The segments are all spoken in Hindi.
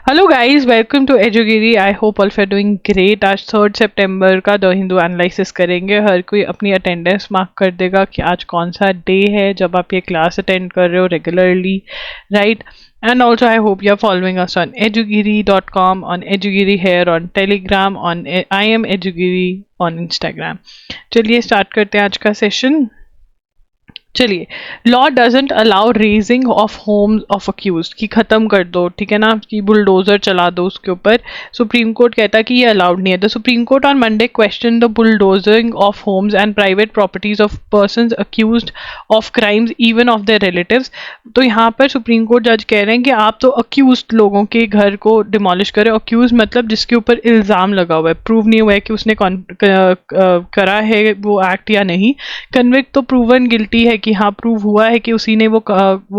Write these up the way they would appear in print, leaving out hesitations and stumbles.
हेलो गाइस, वेलकम टू एजुगिरी। I hope all for doing great. आज 3 सितंबर का द हिंदू एनालिसिस करेंगे। हर कोई अपनी अटेंडेंस मार्क कर देगा कि आज कौन सा डे है जब आप ये क्लास अटेंड कर रहे हो regularly, right? And also I hope you are following us on edugiri.com, on edugiri here, on telegram, on I am edugiri on Instagram। चलिए स्टार्ट करते हैं आज का सेशन। चलिए, law doesn't allow razing of homes of accuse, कि खत्म कर दो, ठीक है ना, कि बुलडोजर चला दो उसके ऊपर। सुप्रीम कोर्ट कहता है कि ये अलाउड नहीं है। The supreme court on Monday question the bulldozering of homes and private properties of persons accused of crimes even of their relatives. तो यहाँ पर सुप्रीम कोर्ट जज कह रहे हैं कि आप तो अक्यूज्ड लोगों के घर को डिमोलिश करें। अक्यूज मतलब जिसके ऊपर इल्जाम लगा हुआ है, प्रूव नहीं हुआ है कि उसने करा है वो एक्ट या नहीं। कन्विक्ट तो प्रूवन गिल्टी है कि हाँ प्रूव हुआ है कि उसी ने वो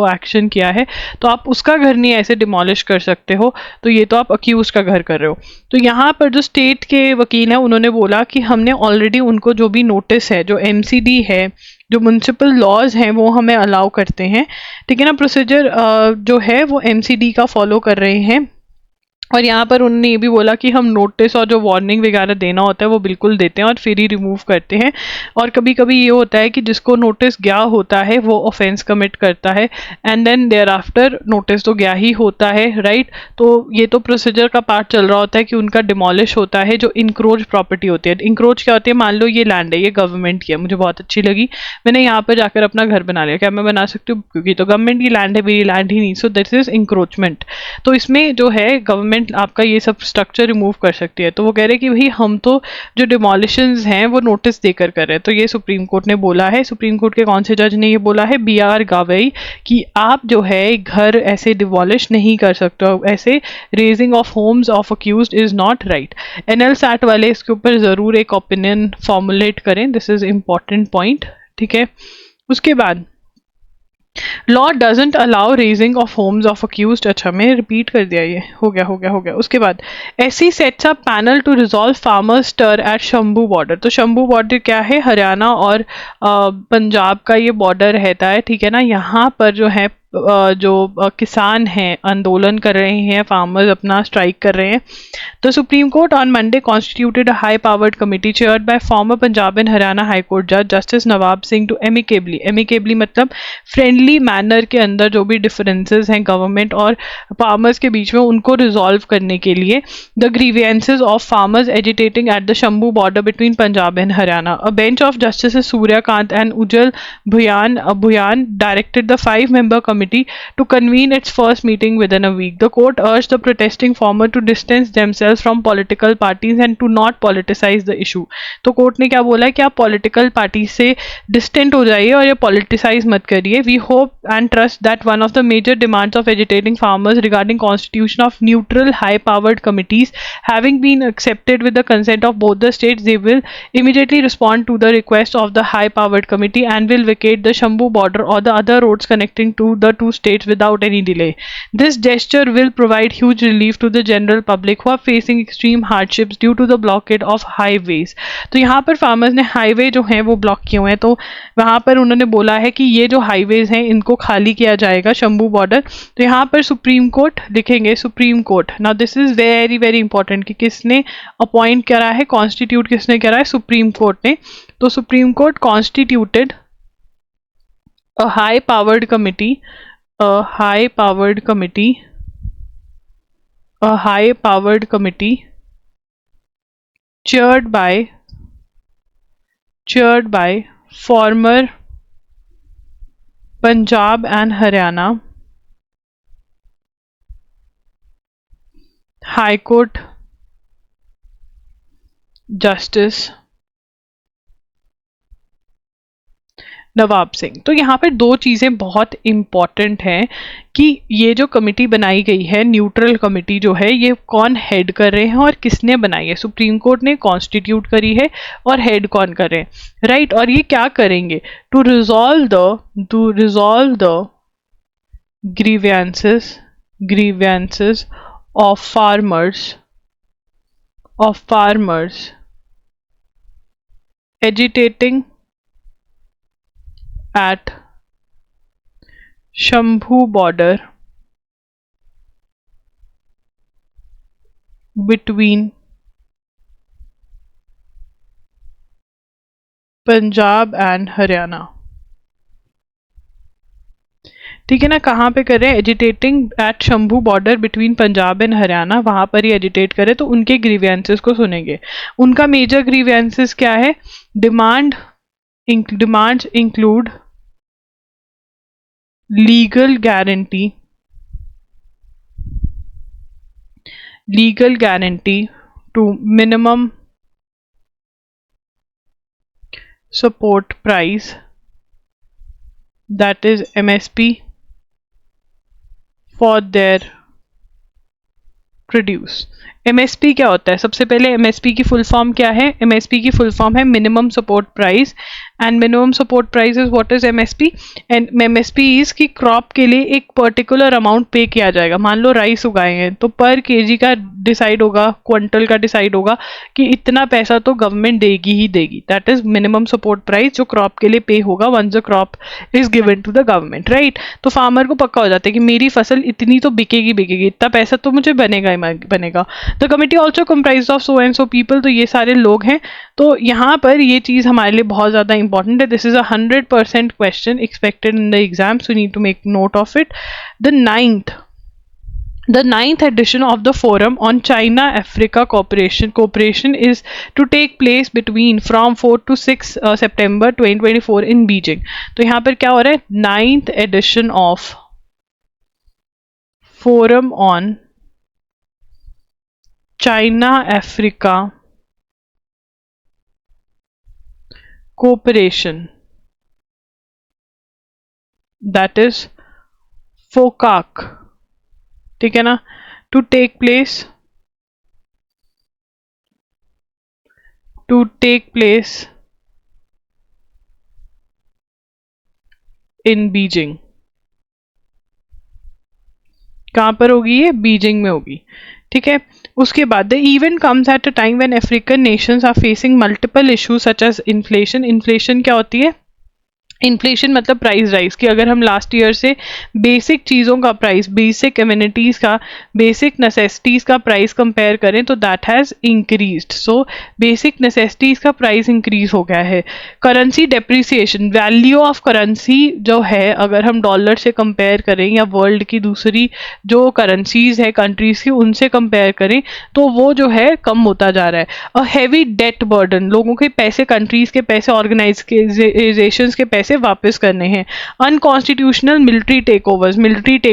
एक्शन किया है, तो आप उसका घर नहीं ऐसे डिमोलिश कर सकते हो। तो ये तो आप अक्यूज का घर कर रहे हो। तो यहाँ पर जो स्टेट के वकील हैं उन्होंने बोला कि हमने ऑलरेडी उनको जो भी नोटिस है, जो एमसीडी है, जो म्यूनसिपल लॉज हैं, वो हमें अलाउ करते हैं, ठीक है ना। प्रोसीजर जो है वो एमसीडी का फॉलो कर रहे हैं। और यहाँ पर उन्होंने ये भी बोला कि हम नोटिस और जो वार्निंग वगैरह देना होता है वो बिल्कुल देते हैं और फिर ही रिमूव करते हैं। और कभी कभी ये होता है कि जिसको नोटिस गया होता है वो ऑफेंस कमिट करता है, and then thereafter notice तो गया ही होता है, राइट? तो ये तो प्रोसीजर का पार्ट चल रहा होता है कि उनका डिमोलिश होता है जो इंक्रोच प्रॉपर्टी होती है। इंक्रोच क्या होती है? मान लो ये लैंड है, ये गवर्नमेंट की है, मुझे बहुत अच्छी लगी, मैंने यहाँ पर जाकर अपना घर बना लिया। क्या मैं बना सकती हूँ? क्योंकि तो गवर्नमेंट की लैंड है, मेरी लैंड ही नहीं। So this is encroachment. तो इसमें जो है गवर्नमेंट आपका ये सब स्ट्रक्चर रिमूव कर सकती है। तो वो कह रहे हैं कि भाई हम तो जो डिमोलिशंस हैं वो नोटिस देकर कर रहे हैं। तो ये सुप्रीम कोर्ट ने बोला है। सुप्रीम कोर्ट के कौन से जज ने ये बोला है? BR गावई, कि आप जो है घर ऐसे डिमोलिश नहीं कर सकते हो, ऐसे razing of homes of accused is not right. NL SAT वाले इसके ऊपर जरूर एक ओपिनियन फॉर्मुलेट करें, दिस इज इंपॉर्टेंट पॉइंट, ठीक है। उसके बाद law doesn't allow razing of homes of accused. अच्छा मैंने रिपीट कर दिया, ये हो गया। उसके बाद SC sets up panel to resolve farmers stir at Shambhu border. तो शंभू बॉर्डर क्या है? हरियाणा और पंजाब का ये बॉर्डर रहता है, ठीक है ना। यहाँ पर जो है किसान हैं आंदोलन कर रहे हैं, फार्मर्स अपना स्ट्राइक कर रहे हैं। तो supreme court on Monday constituted a high powered committee chaired by former Punjab and Haryana high court जज justice Nawab Singh to amicably मतलब फ्रेंडली मैनर के अंदर जो भी डिफरेंसेस हैं गवर्नमेंट और फार्मर्स के बीच में उनको रिजॉल्व करने के लिए the grievances of farmers agitating at the Shambhu border between Punjab and Haryana. A bench of justice Suryakant and Ujjwal Bhuyan directed the 5-member committee to convene its first meeting within a week. The court urged the protesting farmer to distance themselves from political parties and to not politicize the issue. तो कोर्ट ने क्या बोला है कि आप पॉलिटिकल पार्टी से डिस्टेंट हो जाइए और ये पॉलिटिसाइज मत करिए। We hope and trust that one of the major demands of agitating farmers regarding constitution of neutral high powered committees having been accepted with the consent of both the states, they will immediately respond to the request of the high powered committee and will vacate the Shambhu border or the other roads connecting to the two states without any delay. This gesture will provide huge relief to the general public who are facing extreme hardships due to the blockade of highways. तो यहाँ पर फार्मर्स ने हाईवे जो हैं वो ब्लॉक किए हुए हैं, तो वहाँ पर उन्होंने बोला है कि ये जो हाईवेज हैं इनको खाली किया जाएगा, शंभू बॉर्डर। तो यहाँ पर सुप्रीम कोर्ट लिखेंगे, supreme court. Now this is very very important कि किसने अपॉइंट करा है, कॉन्स्टिट्यूट किसने करा है? सुप्रीम कोर्ट ने। तो supreme court constituted a high powered committee a high powered committee a high powered committee chaired by former Punjab and Haryana High Court Justice नवाब सिंह। तो यहाँ पे दो चीज़ें बहुत इम्पॉर्टेंट हैं कि ये जो कमेटी बनाई गई है, न्यूट्रल कमेटी जो है, ये कौन हेड कर रहे हैं और किसने बनाई है? सुप्रीम कोर्ट ने कॉन्स्टिट्यूट करी है और हेड कौन कर रहे हैं, राइट? और ये क्या करेंगे? To resolve the grievances of farmers agitating at Shambhu border between Punjab and Haryana. ठीक है ना, कहाँ पे कर रहे हैं, agitating at Shambhu border between Punjab and Haryana, वहां पर ही एजिटेट करे, तो उनके ग्रीवियंसेस को सुनेंगे। उनका मेजर ग्रीवियंसेस क्या है, demands include legal guarantee to minimum support price, that is MSP, for their produce। MSP क्या होता है, सबसे पहले MSP की फुल फॉर्म क्या है, MSP की फुल फॉर्म है minimum support price, and minimum support price is what is MSP, and MSP is की क्रॉप के लिए एक पर्टिकुलर अमाउंट पे किया जाएगा। मान लो राइस उगाए हैं तो पर केजी का डिसाइड होगा, क्विंटल का डिसाइड होगा कि इतना पैसा तो गवर्नमेंट देगी ही देगी, that is minimum support price, जो क्रॉप के लिए पे होगा once the crop is given to the government, right. तो फार्मर को पक्का हो जाता है कि मेरी फसल इतनी तो बिकेगी, इतना पैसा तो मुझे बनेगा ही बनेगा। The committee also comprise of so and so people, तो ये सारे लोग हैं। तो यहाँ पर ये चीज हमारे लिए बहुत ज्यादा इंपॉर्टेंट है। This is 100% question expected in the exam, so need to make note of it. The ninth edition of the Forum on China-Africa Cooperation is to take place from 4 to 6 September 2024 in Beijing। तो यहाँ पर क्या हो रहा है, 9th edition of Forum on China-Africa Cooperation, that is FOCAC, ठीक है ना, to take place in Beijing. कहां पर होगी ये, बीजिंग में होगी, ठीक है। उसके बाद the event comes at a time when African nations are facing multiple issues such as inflation क्या होती है, इन्फ्लेशन मतलब प्राइस राइज, कि अगर हम लास्ट ईयर से बेसिक चीज़ों का प्राइस, बेसिक कम्युनिटीज़ का, बेसिक नेसेसिटीज़ का प्राइस कंपेयर करें तो that has increased. So basic necessities का प्राइस इंक्रीज हो गया है। Currency depreciation, value of currency जो है अगर हम डॉलर से कंपेयर करें या वर्ल्ड की दूसरी जो करेंसीज है कंट्रीज़ की उनसे कंपेयर करें तो वो जो है कम होता जा रहा है। अ हैवी डेट बर्डन, लोगों के पैसे, कंट्रीज़ के पैसे, ऑर्गेनाइजेशंस के पैसे वापस करने हैं। अनकॉन्स्टिट्यूशनल मिलिट्री टेक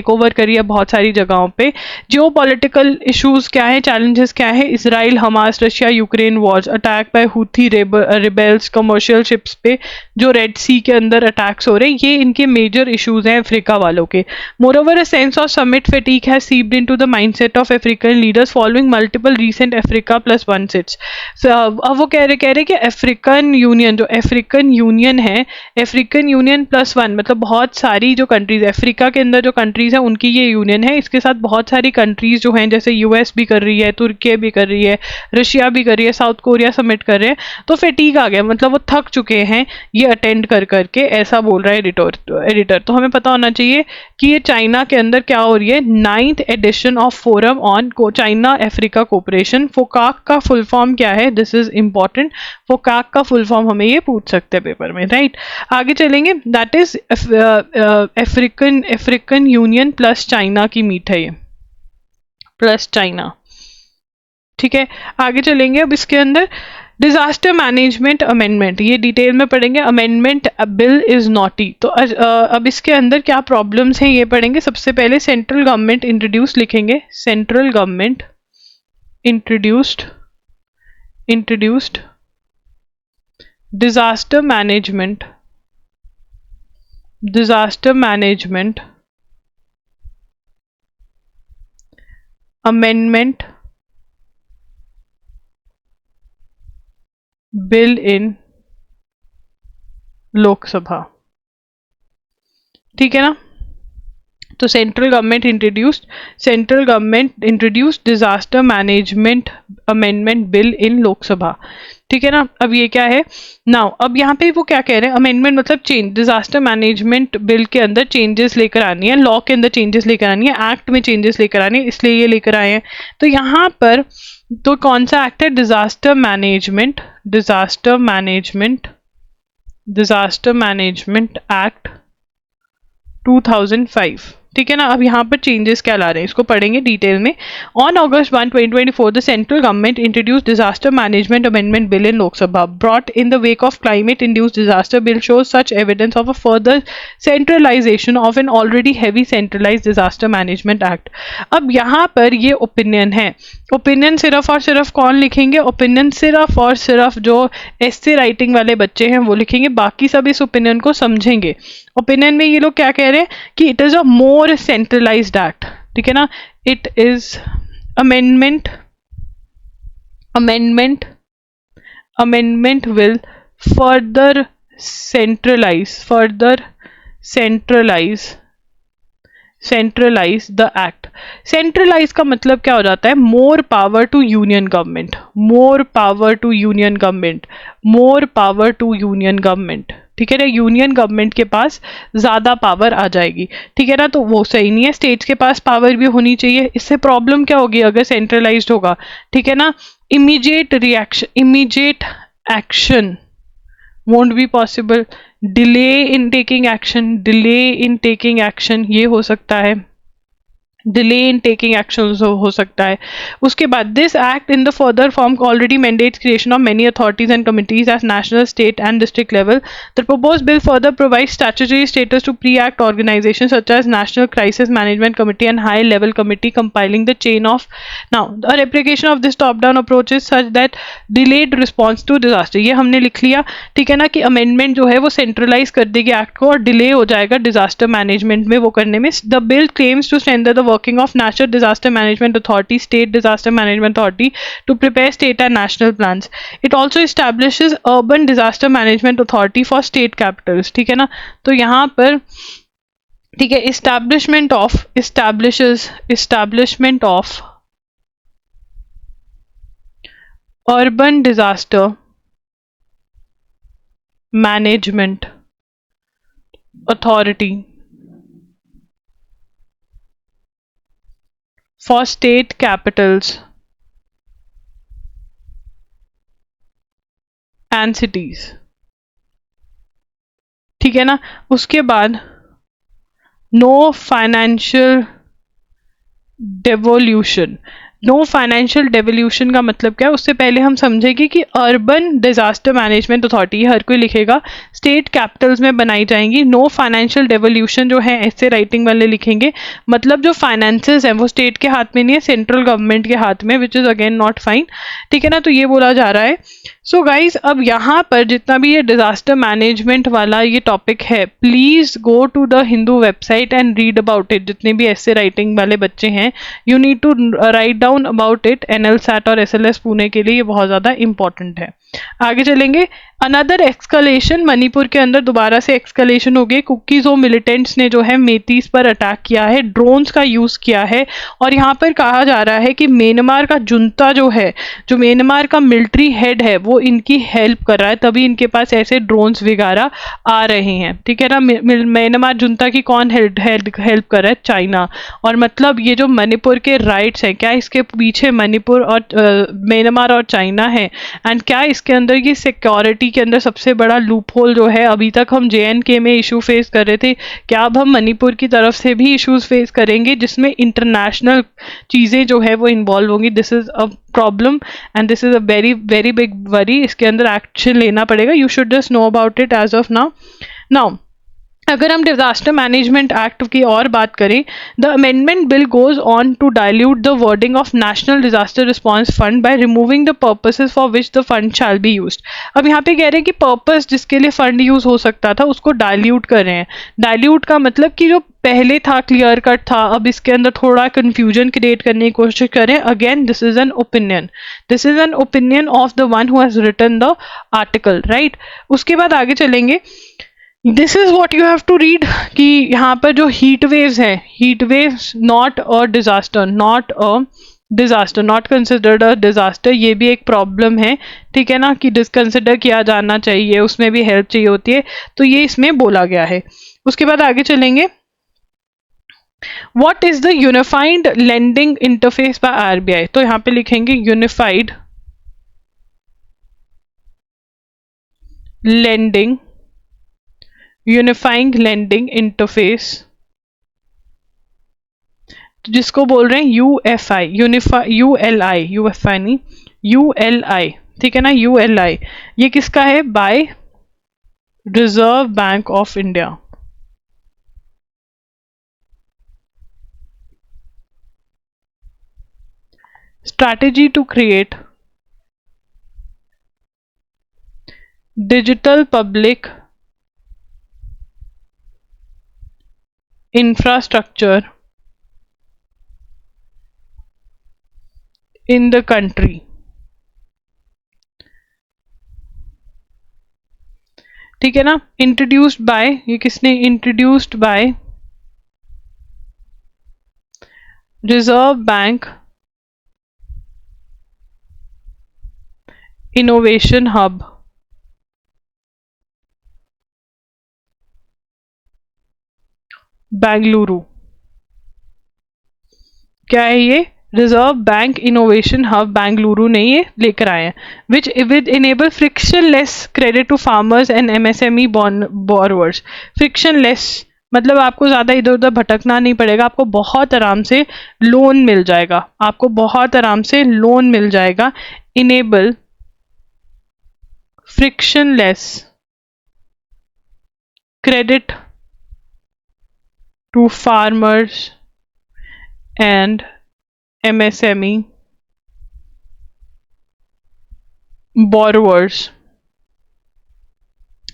ओवर करी है बहुत सारी जगहों पे। जियो पॉलिटिकल इशूज क्या है, चैलेंजेस क्या है, Israel Hamas Russia Ukraine Wars, attack by Houthi rebels commercial ships पे जो रेड सी के अंदर अटैक्स हो रहे हैं, ये इनके मेजर इशूज हैं अफ्रीका वालों के। Moreover a sense of summit fatigue has seeped into the mindset of African leaders following multiple recent Africa +1 sits. अब वो कह रहे कि अफ्रीकन यूनियन है, अफ्रीकन यूनियन +1 मतलब बहुत सारी जो कंट्रीज है अफ्रीका के अंदर, जो कंट्रीज है उनकी ये यूनियन है। इसके साथ बहुत सारी कंट्रीज जो हैं जैसे यूएस भी कर रही है, तुर्की भी कर रही है, रशिया भी कर रही है, साउथ कोरिया समिट कर रहे हैं। तो फैटीग आ गया, मतलब वो थक चुके हैं ये अटेंड कर करके, ऐसा बोल रहा है एडिटर। तो हमें पता होना चाहिए कि ये चाइना के अंदर क्या हो रही है, 9th edition of forum on China Africa cooperation. FOCAC का फुल फॉर्म क्या है, दिस इज इंपॉर्टेंट। फोकाक का फुल फॉर्म हमें ये पूछ सकते हैं पेपर में, राइट। आगे चलेंगे, that is African union plus China की मीट है ये, प्लस चाइना, ठीक है। आगे चलेंगे, अब इसके अंदर डिजास्टर मैनेजमेंट अमेंडमेंट, ये डिटेल में पढ़ेंगे। अमेंडमेंट बिल इज नॉटी, तो अब इसके अंदर क्या प्रॉब्लम्स हैं ये पढ़ेंगे। सबसे पहले सेंट्रल गवर्नमेंट इंट्रोड्यूस लिखेंगे, central government introduced disaster management amendment bill in Lok Sabha, ठीक है ना। तो central government introduced disaster management amendment bill in Lok Sabha, ठीक है ना। अब ये क्या है नाउ, अब यहाँ पे वो क्या कह रहे हैं, अमेंडमेंट मतलब चेंज, डिजास्टर मैनेजमेंट बिल के अंदर चेंजेस लेकर आनी है, लॉ के अंदर चेंजेस लेकर आनी है, एक्ट में चेंजेस लेकर आनी है, इसलिए ये लेकर आए हैं। तो यहाँ पर तो कौन सा एक्ट है? Disaster management act 2005। ठीक है ना। अब यहाँ पर चेंजेस क्या ला रहे हैं इसको पढ़ेंगे डिटेल में। On August 1, 2024 the central government introduce disaster management amendment bill in Lok Sabha brought in the wake of climate induced disaster bill shows such evidence of a further centralisation of an already heavy centralised disaster management act. अब यहाँ पर ये ओपिनियन है। ओपिनियन सिर्फ और सिर्फ कौन लिखेंगे? ओपिनियन सिर्फ और सिर्फ जो एस्से राइटिंग वाले बच्चे हैं वो लिखेंगे, बाकी सब इस ओपिनियन को समझेंगे। ओपिनियन में ये लोग क्या कह रहे हैं कि it is a more centralised act. ठीक है ना। It is amendment will further centralise the act. Centralise का मतलब क्या हो जाता है? More power to union government. ठीक है ना। यूनियन गवर्नमेंट के पास ज्यादा पावर आ जाएगी। ठीक है ना। तो वो सही नहीं है, स्टेट्स के पास पावर भी होनी चाहिए। इससे प्रॉब्लम क्या होगी अगर सेंट्रलाइज्ड होगा? ठीक है ना। Immediate action won't be possible, delay in taking action ये हो सकता है, डिले इन टेकिंग एक्शन हो सकता है। उसके बाद this act in the further form already mandates creation of many authorities and committees at national, state and district level. The proposed bill further provides statutory status to pre act organisations such as national crisis management committee and high level committee compiling the chain of. Now the application of this top down approach is such that delayed response to disaster, ये हमने लिख लिया। ठीक है ना कि अमेंडमेंट जो है वो सेंट्रलाइज कर देगी एक्ट को और डिले हो जाएगा डिजास्टर मैनेजमेंट में वो करने में। The bill claims to strengthen the working of National Disaster Management Authority, State Disaster Management Authority to prepare state and national plans. It also establishes Urban Disaster Management Authority for state capitals. ठीक है ना। तो यहाँ पर ठीक है establishment of Urban Disaster Management Authority for state capitals and cities। ठीक है ना। उसके बाद नो फाइनेंशियल डेवोल्यूशन का मतलब क्या है? उससे पहले हम समझेंगे कि अर्बन डिजास्टर मैनेजमेंट अथॉरिटी हर कोई लिखेगा, स्टेट कैपिटल्स में बनाई जाएंगी। नो फाइनेंशियल डेवोल्यूशन जो है ऐसे राइटिंग वाले लिखेंगे, मतलब जो फाइनेंसेस हैं वो स्टेट के हाथ में नहीं है, सेंट्रल गवर्नमेंट के हाथ में, which is again not fine. ठीक है ना। तो ये बोला जा रहा है। सो गाइज अब यहाँ पर जितना भी ये डिजास्टर मैनेजमेंट वाला ये टॉपिक है, please go to the Hindu website and read about it. जितने भी ऐसे राइटिंग वाले बच्चे हैं, you need to write down about it. NLSAT और SLS पुणे के लिए ये बहुत ज्यादा इंपॉर्टेंट है। आगे चलेंगे। अनदर एक्सकलेशन, मणिपुर के अंदर दोबारा से एक्सकलेशन हो गई। कुकीज और मिलिटेंट्स ने जो है मेतीस पर अटैक किया है, ड्रोन्स का यूज किया है। और यहाँ पर कहा जा रहा है कि म्यांमार का जुंता जो है, जो म्यांमार का मिलिट्री हेड है, वो इनकी हेल्प कर रहा है, तभी इनके पास ऐसे ड्रोन्स वगैरह आ रहे हैं। ठीक है ना। म्यांमार जुंता की कौन हेल्प कर रहा है? चाइना। और मतलब ये जो मणिपुर के राइट्स हैं, क्या इसके पीछे मणिपुर और म्यांमार और चाइना है? एंड क्या इसके अंदर ये सिक्योरिटी के अंदर सबसे बड़ा लूप होल जो है, अभी तक हम JNK में इशू फेस कर रहे थे, क्या अब हम मणिपुर की तरफ से भी इश्यूज फेस करेंगे जिसमें इंटरनेशनल चीजें जो है वो इन्वॉल्व होंगी? This is a problem and this is a very very big worry. इसके अंदर एक्शन लेना पड़ेगा। You should just know about it as of now. अगर हम डिजास्टर मैनेजमेंट एक्ट की और बात करें, the amendment bill goes on to dilute the wording of national disaster response fund by removing the purposes for which the fund shall be used. अब यहाँ पे कह रहे हैं कि पर्पस जिसके लिए फंड यूज हो सकता था उसको डाइल्यूट कर रहे हैं। डाइल्यूट का मतलब कि जो पहले था क्लियर कट था, अब इसके अंदर थोड़ा कंफ्यूजन क्रिएट करने की कोशिश करें। Again this is an opinion of the one who has written the article, right. उसके बाद आगे चलेंगे। This is what you have to read कि यहाँ पर जो हीट वेव्स है, heat waves not considered a disaster, ये भी एक प्रॉब्लम है। ठीक है ना कि डिसकंसिडर किया जाना चाहिए, उसमें भी हेल्प चाहिए होती है, तो ये इसमें बोला गया है। उसके बाद आगे चलेंगे। What is the unified lending interface by RBI? तो यहाँ पे लिखेंगे unified lending, unifying lending interface, जिसको बोल रहे हैं यूएफआई, यूनिफाई, यूएलआई, यूएफआई नहीं, यूएलआई, ठीक है ना, यूएलआई। ये किसका है? By Reserve Bank of India. Strategy to create digital public infrastructure in the country। ठीक है ना। इंट्रोड्यूस्ड बाय, ये किसने? Introduced by Reserve Bank innovation hub, Bengaluru. क्या है ये? Reserve Bank innovation hub Bengaluru ने ये लेकर आए हैं। Which with enable frictionless credit to farmers and MSME borrowers. Frictionless मतलब आपको ज़्यादा इधर उधर भटकना नहीं पड़ेगा, आपको बहुत आराम से लोन मिल जाएगा, आपको बहुत आराम से लोन मिल जाएगा। Enable frictionless credit to farmers and MSME borrowers।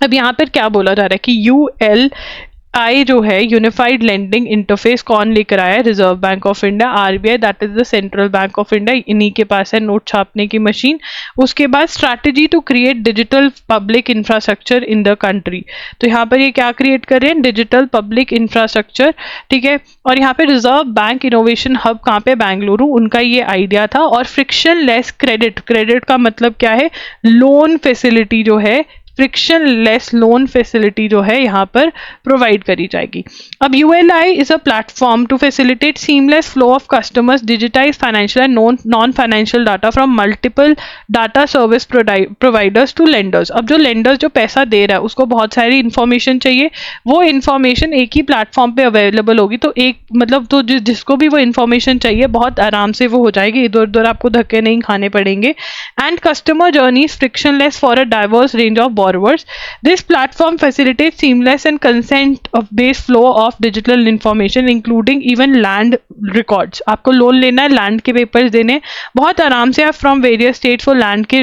अब यहाँ पर क्या बोला जा रहा है कि ULI जो है यूनिफाइड लेंडिंग इंटरफेस कौन लेकर आया है? Reserve Bank of India, RBI, that is the central bank of India. इन्हीं के पास है नोट छापने की मशीन। उसके बाद strategy to create digital public infrastructure in the country. तो यहाँ पर ये क्या क्रिएट कर रहे हैं? डिजिटल पब्लिक इंफ्रास्ट्रक्चर, ठीक है। और यहाँ पे रिजर्व बैंक इनोवेशन हब कहाँ पे? बेंगलुरु, उनका ये आइडिया था। और फ्रिक्शनलेस क्रेडिट, क्रेडिट का मतलब क्या है? लोन फैसिलिटी जो है, फ्रिक्शनलेस लोन फैसिलिटी जो है यहाँ पर प्रोवाइड करी जाएगी। अब ULI is a platform to facilitate seamless flow of customers, digitize financial and non financial data from multiple data service providers to lenders. अब जो लेंडर्स जो पैसा दे रहा है उसको बहुत सारी इन्फॉर्मेशन चाहिए, वो इन्फॉर्मेशन एक ही प्लेटफॉर्म पे अवेलेबल होगी। तो एक मतलब तो जिसको भी वो इन्फॉर्मेशन चाहिए बहुत आराम से वो हो जाएगी, इधर उधर आपको धक्के नहीं खाने पड़ेंगे। And customer journey frictionless for a diverse range of borrowers। This platform facilitates seamless and consent-based flow of digital information, including even land records। आपको लोन लेना है, लैंड के पेपर्स देने, बहुत आराम से आप फ्रॉम वेरियस स्टेट्स वो लैंड के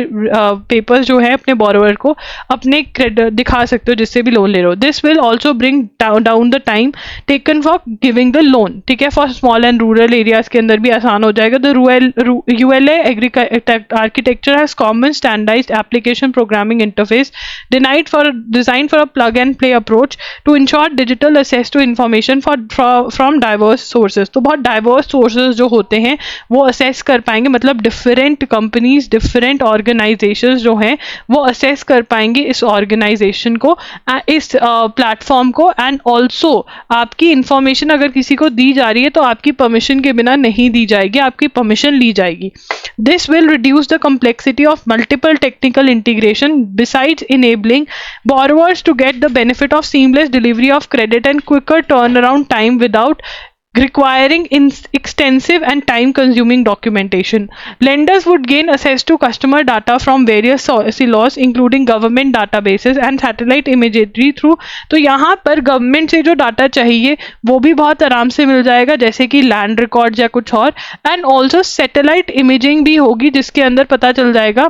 पेपर्स जो है अपने बोरोवर को अपने क्रेडिट दिखा सकते हो जिससे भी लोन ले रहे हो। This will also bring down the time taken for giving the loan, ठीक है। For small and rural areas के अंदर भी आसान हो जाएगा। The ULA architecture has common standardised application programming interface designed for a plug and play approach to ensure digital access to information from diverse sources। तो बहुत diverse sources जो होते हैं वो assess कर पाएंगे, मतलब different companies, different organizations जो हैं वो assess कर पाएंगे इस organization को, इस platform को। and also आपकी information अगर किसी को दी जा रही है तो आपकी permission के बिना नहीं दी जाएगी, आपकी permission ली जाएगी। This will reduce the complexity of multiple technical integration, besides enabling borrowers to get the benefit of seamless delivery of credit and quicker turnaround time without requiring extensive and time-consuming documentation। Lenders would gain access to customer data from various sources, including government databases and satellite imagery through। तो यहाँ पर गवर्नमेंट से जो डाटा चाहिए वो भी बहुत आराम से मिल जाएगा, जैसे कि लैंड रिकॉर्ड या कुछ और। एंड ऑल्सो सैटेलाइट इमेजिंग भी होगी जिसके अंदर पता चल जाएगा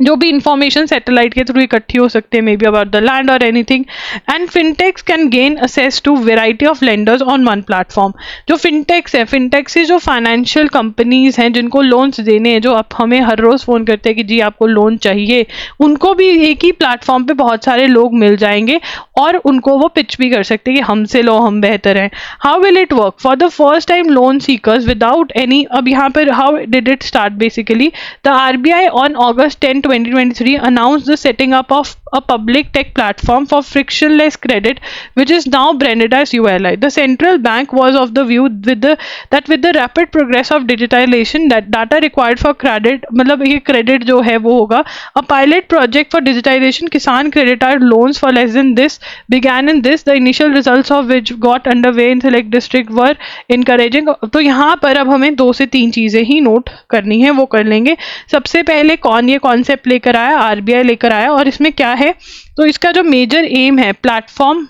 जो भी इंफॉर्मेशन सैटेलाइट के थ्रू इकट्ठी हो सकते हैं, may be about the land और anything. And fintechs can gain access to variety of lenders on one platform. जो फिनटेक्स है, फिनटेक्स से जो फाइनेंशियल कंपनीज हैं जिनको लोन्स देने हैं, जो आप हमें हर रोज फोन करते हैं कि जी आपको लोन चाहिए, उनको भी एक ही प्लेटफॉर्म पे बहुत सारे लोग मिल जाएंगे और उनको वो पिच भी कर सकते हैं कि हमसे लो, हम बेहतर हैं। How will it work? For the first time loan seekers without any, अब यहाँ पर how did it start? Basically the RBI on August 10, 2023 announced the setting up of a public tech platform for frictionless credit, which is now branded as ULI. The central bank was of the view that with the rapid progress of digitalization, that data required for credit, मतलब ये credit जो है वो होगा. A pilot project for digitization Kisan Credit Card loans for less than this began in this. The initial results of which got underway in select district were encouraging. तो यहाँ पर अब हमें 2 से 3 चीजें ही नोट करनी है, वो कर लेंगे. सबसे पहले कौन ये कॉन्सेप्ट लेकर आया, आरबीआई लेकर आया, और इसमें क्या है, तो इसका जो मेजर एम है, platform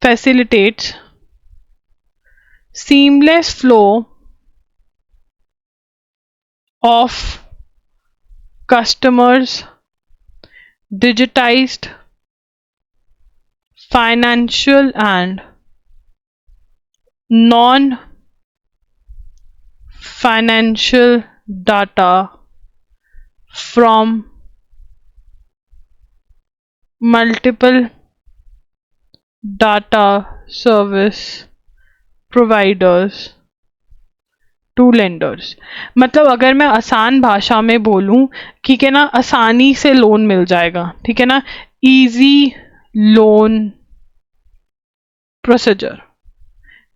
facilitates seamless flow of customers' digitized financial and non-financial data from multiple data service providers to lenders. मतलब अगर मैं आसान भाषा में बोलूं, ठीक है ना, आसानी से लोन मिल जाएगा, ठीक है ना, इजी लोन प्रोसीजर,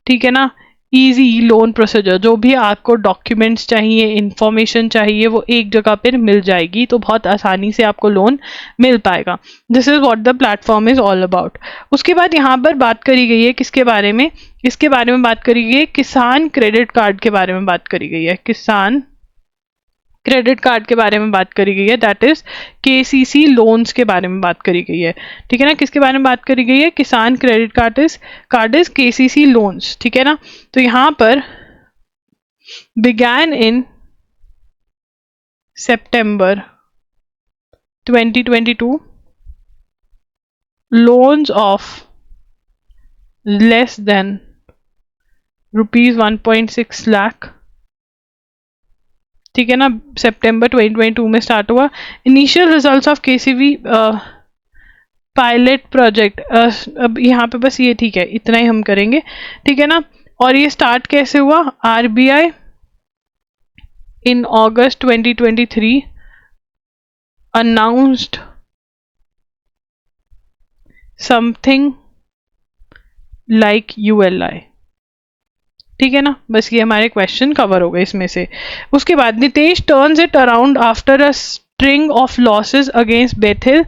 ठीक है ना, इजी लोन प्रोसीजर. जो भी आपको डॉक्यूमेंट्स चाहिए, इंफॉर्मेशन चाहिए, वो एक जगह पर मिल जाएगी, तो बहुत आसानी से आपको लोन मिल पाएगा. This is what the platform is all about. उसके बाद यहाँ पर बात करी गई है किसके बारे में, इसके बारे में बात करी गई है किसान क्रेडिट कार्ड के बारे में बात करी गई है. किसान क्रेडिट कार्ड के बारे में बात करी गई है, दैट इज केसीसी लोन्स के बारे में बात करी गई है, ठीक है ना. किसके बारे में बात करी गई है, किसान credit card is KCC loans, ठीक है ना. तो यहाँ पर began in September 2022 loans of less than rupees 1.6 lakh, ठीक है ना, सितंबर 2022 में स्टार्ट हुआ. Initial results of KCV pilot project, अब यहाँ पे बस ये ठीक है, इतना ही हम करेंगे, ठीक है ना. और ये स्टार्ट कैसे हुआ, आरबीआई इन अगस्त 2023 अनाउंस्ड समथिंग लाइक यूएलआई, ठीक है ना. बस ये हमारे क्वेश्चन कवर हो गए इसमें से. उसके बाद Nitesh turns it around after a string of losses against बेथिल,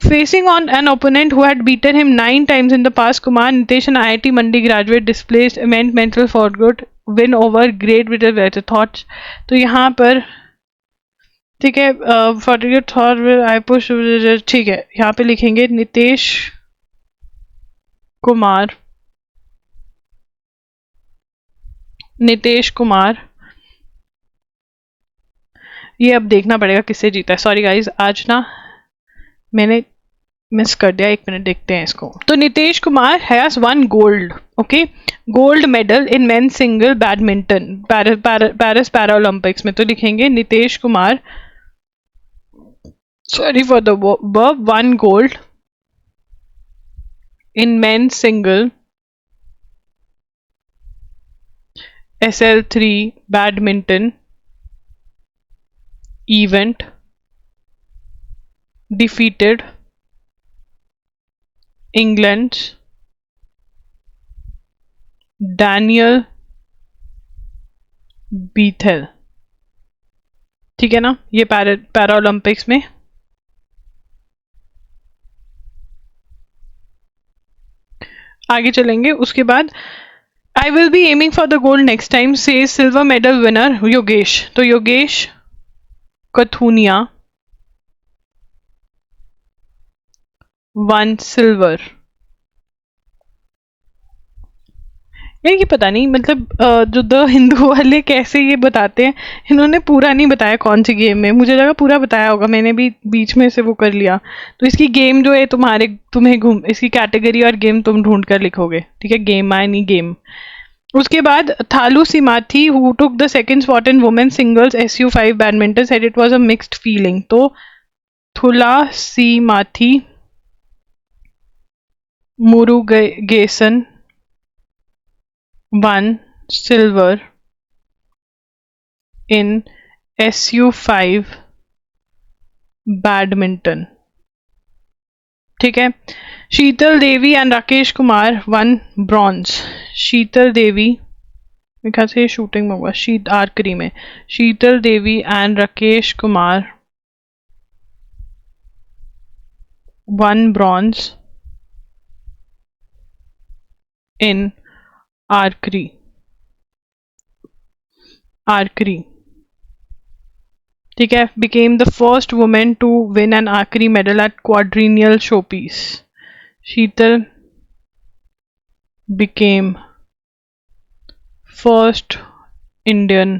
facing on an opponent who had beaten him 9 times in the past. Kumar, Nitesh, an IIT Mandi graduate, displayed immense mental for good win over Great Britain thoughts. तो यहाँ पर ठीक है, forget thought will I push, ठीक है, यहाँ पे लिखेंगे नितेश कुमार. ये अब देखना पड़ेगा किससे जीता है. सॉरी गाइज, आज ना मैंने मिस कर दिया, 1 मिनट देखते हैं इसको. तो Nitesh Kumar has one gold, okay, gold medal in men single badminton Paris para Olympics में. तो लिखेंगे Nitesh Kumar, sorry for the verb, one gold in men single SL3 badminton event, defeated England's Daniel Bethel, ठीक है ना. ये पैरा ओलंपिक्स में आगे चलेंगे. उसके बाद I will be aiming for the gold next time, says silver medal winner Yogesh. तो योगेश कथुनिया वन सिल्वर. यार ये पता नहीं, मतलब जो द हिंदू वाले कैसे ये बताते हैं, इन्होंने पूरा नहीं बताया कौन सी गेम में. मुझे लगा पूरा बताया होगा, मैंने भी बीच में से वो कर लिया. तो इसकी गेम जो है तुम्हें इसकी कैटेगरी और गेम तुम ढूंढ कर लिखोगे, ठीक है, गेम आयनी गेम. उसके बाद Thulasimathi who took the second spot in women singles SU5 badminton said it was a mixed feeling. तो Thulasimathi Murugesan won silver in SU5 badminton. ठीक है, Sheetal Devi and Rakesh Kumar won bronze. Sheetal Devi मेरे ख्याल से शूटिंग में हुआ, आर्करी में। Sheetal Devi and Rakesh Kumar won bronze in archery. ठीक है, became the first woman to win an archery medal at quadrennial showpiece. Sheetal became first Indian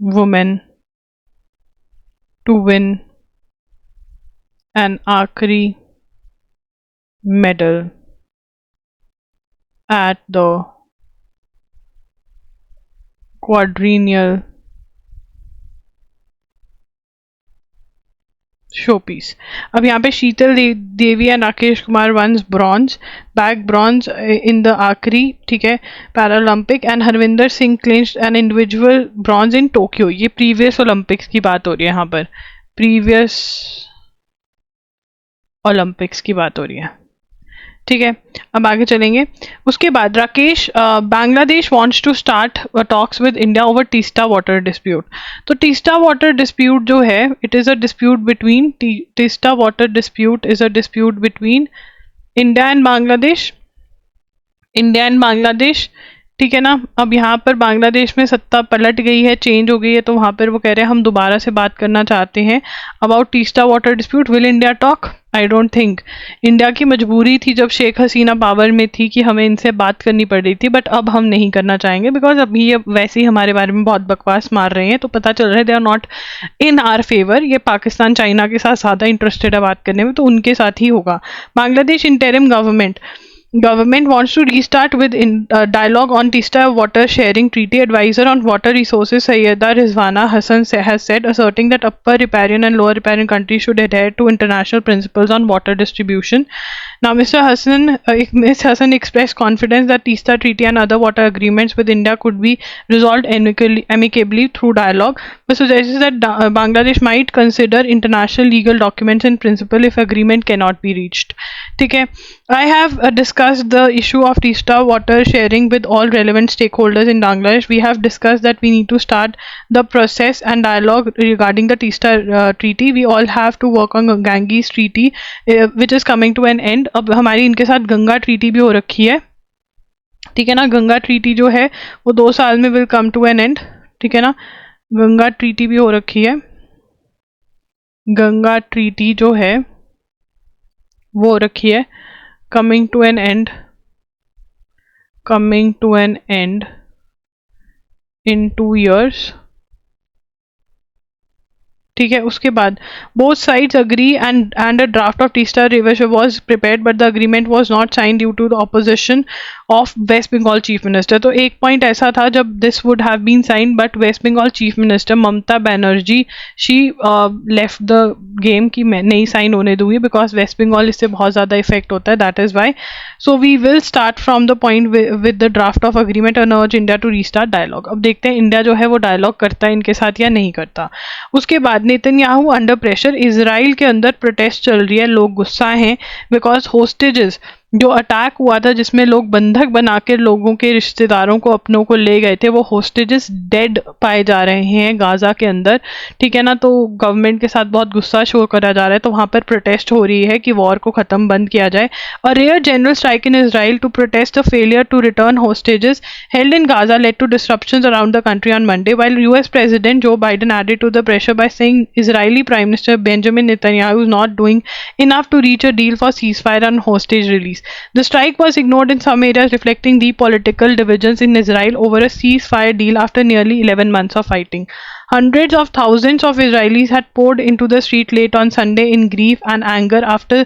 woman to win an archery medal at the quadrennial showpiece. अब यहाँ पे Sheetal Devi and Rakesh Kumar wins bronze, back bronze in the archery, ठीक है, Paralympic, and Harvinder Singh clinched an individual bronze in Tokyo. ये प्रीवियस ओलंपिक्स की बात हो रही है, यहाँ पर प्रीवियस ओलंपिक्स की बात हो रही है। ठीक है, अब आगे चलेंगे। उसके बाद Rakesh, Bangladesh wants to start talks with India over Teesta water dispute. तो तीस्ता वाटर डिस्प्यूट जो है, it is a dispute between, Teesta water dispute is a dispute between India and Bangladesh. ठीक है ना। अब यहाँ पर बांग्लादेश में सत्ता पलट गई है, चेंज हो गई है, तो वहाँ पर वो कह रहे हैं हम दोबारा से बात करना चाहते हैं about Teesta water dispute. Will India talk? I don't think. India की मजबूरी थी जब शेख हसीना पावर में थी कि हमें इनसे बात करनी पड़ रही थी, बट अब हम नहीं करना चाहेंगे बिकॉज अभी ये वैसे ही हमारे बारे में बहुत बकवास मार रहे हैं, तो पता चल रहा है they are not in our favour. ये पाकिस्तान चाइना के साथ ज़्यादा इंटरेस्टेड है बात करने में, तो उनके साथ ही होगा। Bangladesh interim Government wants to restart with dialogue on Teesta Water Sharing Treaty. Advisor on Water Resources Sayyeda Rizwana Hassan has said, asserting that upper riparian and lower riparian countries should adhere to international principles on water distribution. Now, Ms. Hassan expressed confidence that Teesta Treaty and other water agreements with India could be resolved amicably through dialogue, but suggests that Bangladesh might consider international legal documents in principle if agreement cannot be reached. ठीक है, I have discussed the issue of Teesta water sharing with all relevant stakeholders in Bangladesh. We have discussed that we need to start the process and dialogue regarding the Teesta treaty. We all have to work on Ganges treaty, which is coming to an end. अब हमारी इनके साथ गंगा ट्रीटी भी हो रखी है, ठीक है ना। गंगा ट्रीटी जो है वो 2 साल में will come to an end, ठीक है ना। गंगा ट्रीटी भी हो रखी है, गंगा ट्रीटी जो है वो हो रखी है, coming to an end in 2 years, ठीक है। उसके बाद both sides agree and a draft of Teesta River was prepared, but the agreement was not signed due to the opposition of West Bengal Chief Minister. तो एक पॉइंट ऐसा था जब this would have been signed, but West Bengal Chief Minister Mamata Banerjee she left the game कि मैं नहीं साइन होने दूंगी because West Bengal इससे बहुत ज़्यादा इफेक्ट होता है, that is why. So we will start from the point with the draft of agreement and urge India to restart dialogue. अब देखते हैं इंडिया जो है वो डायलॉग करता है इनके साथ या नहीं करता। उसके बाद नेतन्याहू अंडर प्रेशर, इजराइल के अंदर प्रोटेस्ट चल रही है, लोग गुस्सा हैं बिकॉज होस्टेजेस जो अटैक हुआ था जिसमें लोग बंधक बना के लोगों के रिश्तेदारों को अपनों को ले गए थे, वो होस्टेजेस डेड पाए जा रहे हैं गाजा के अंदर, ठीक है ना। तो गवर्नमेंट के साथ बहुत गुस्सा शो करा जा रहा है, तो वहाँ पर प्रोटेस्ट हो रही है कि वॉर को ख़त्म बंद किया जाए। A rare general strike in Israel to protest the failure to return hostages held in Gaza led to disruptions around the country on Monday, while US president Joe Biden added to the pressure by saying Israeli prime minister Benjamin Netanyahu is not doing enough to reach a deal for ceasefire and hostage release. The strike was ignored in some areas, reflecting the political divisions in Israel over a ceasefire deal after nearly 11 months of fighting. Hundreds of thousands of Israelis had poured into the street late on Sunday in grief and anger after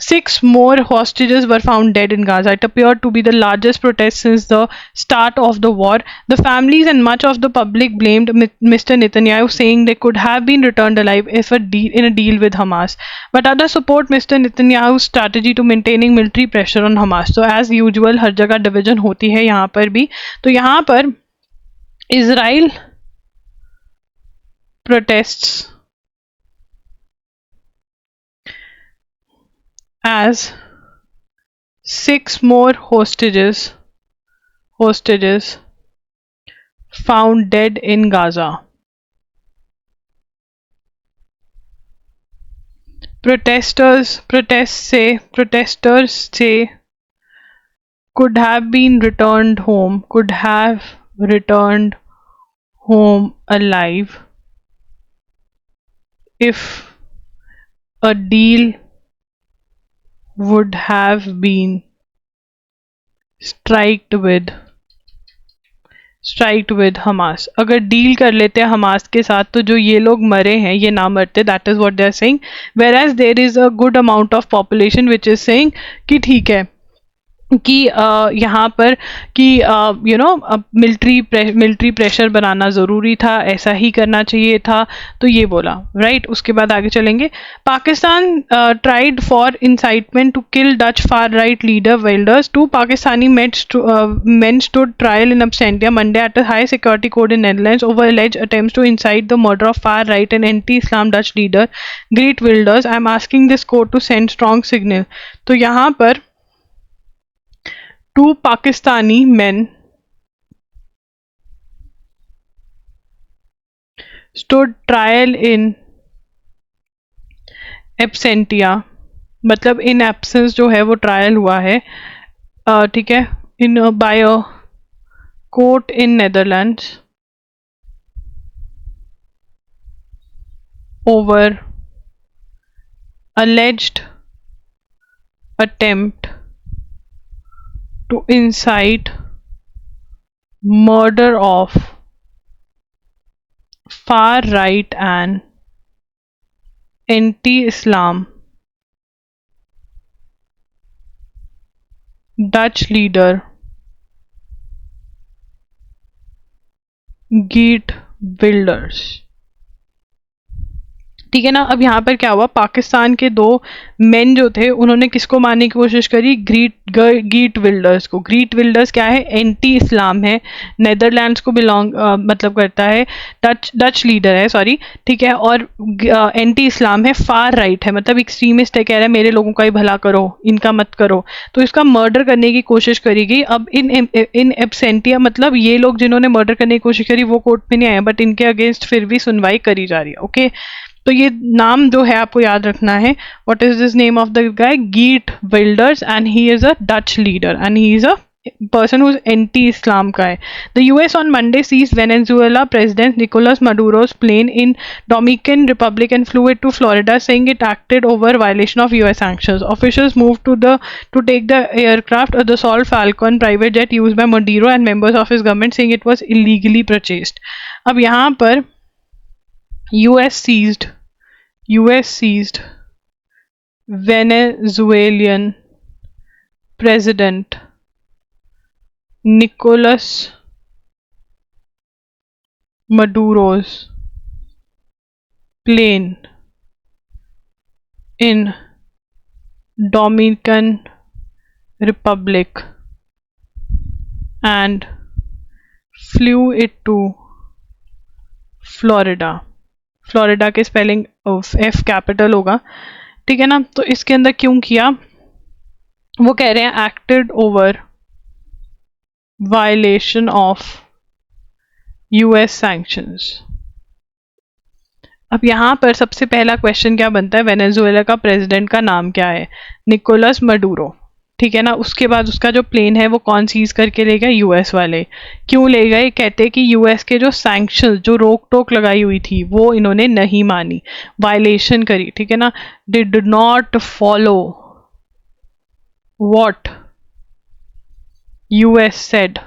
6 more hostages were found dead in Gaza. It appeared to be the largest protest since the start of the war. The families and much of the public blamed Mr. Netanyahu, saying they could have been returned alive if in a deal with Hamas. But others support Mr. Netanyahu's strategy to maintaining military pressure on Hamas. So as usual, हर जगह division होती है, यहाँ पर भी. तो यहाँ पर Israel protests as 6 more hostages found dead in Gaza. Protesters say could have returned home alive if a deal would have been striked with Hamas. अगर डील कर लेते हैं हमास के साथ तो जो ये लोग मरे हैं ये ना मरते. That is what they are saying. whereas there is a good amount of population which is saying कि ठीक है कि यहाँ पर कि मिलिट्री प्रेशर बनाना ज़रूरी था, ऐसा ही करना चाहिए था. तो ये बोला, राइट. उसके बाद आगे चलेंगे. Pakistan tried for incitement to kill Dutch far right leader Wilders. 2 Pakistani men stood trial in absentia Monday at a high security court in Netherlands over alleged attempts to incite the murder of far right and anti-Islam Dutch leader Geert Wilders. I am asking this court to send strong signal. तो यहाँ पर 2 Pakistani men stood trial in absentia, मतलब in absence जो है वो ट्रायल हुआ है, ठीक है, in by a court in Netherlands over alleged attempt to incite murder of far right and anti-Islam Dutch leader Geert Wilders. ठीक है ना. अब यहाँ पर क्या हुआ, पाकिस्तान के 2 मेन जो थे उन्होंने किसको मारने की कोशिश करी, गीट विल्डर्स को. गीट विल्डर्स क्या है, एंटी इस्लाम है, नेदरलैंड्स को बिलोंग मतलब करता है, डच लीडर है, सॉरी, ठीक है, और एंटी इस्लाम है, फार राइट है, मतलब एक्सट्रीमिस्ट है, कह रहा है मेरे लोगों का ही भला करो, इनका मत करो. तो इसका मर्डर करने की कोशिश करी गई. अब इन एब्सेंटिया मतलब ये लोग जिन्होंने मर्डर करने की कोशिश करी वो कोर्ट में नहीं आए, बट इनके अगेंस्ट फिर भी सुनवाई करी जा रही है. ओके. तो ये नाम जो है आपको याद रखना है. What is this name of the guy, git विल्डर्स, and he is a Dutch leader and he is a person who's anti-Islam guy. The US on Monday seized Venezuela President Nicolas Maduro's plane in Dominican Republic and flew it to Florida, saying it acted over violation of US sanctions. Officials moved to take the aircraft, the Sol Falcon private jet used by Maduro and members of his government, saying it was illegally purchased. अब यहाँ पर US seized Venezuelan President Nicolas Maduro's plane in Dominican Republic and flew it to Florida. Florida के स्पेलिंग F कैपिटल होगा, ठीक है ना. तो इसके अंदर क्यों किया, वो कह रहे हैं acted over violation of US sanctions. अब यहाँ पर सबसे पहला क्वेश्चन क्या बनता है, वेनेजुएला का प्रेसिडेंट का नाम क्या है, निकोलस मडूरो, ठीक है ना. उसके बाद उसका जो प्लेन है वो कौन सीज करके ले गए, US वाले. क्यों ले गए, कहते हैं कि US के जो सैंक्शन, जो रोक टोक लगाई हुई थी वो इन्होंने नहीं मानी, वायलेशन करी, ठीक है ना. They did not follow what US said.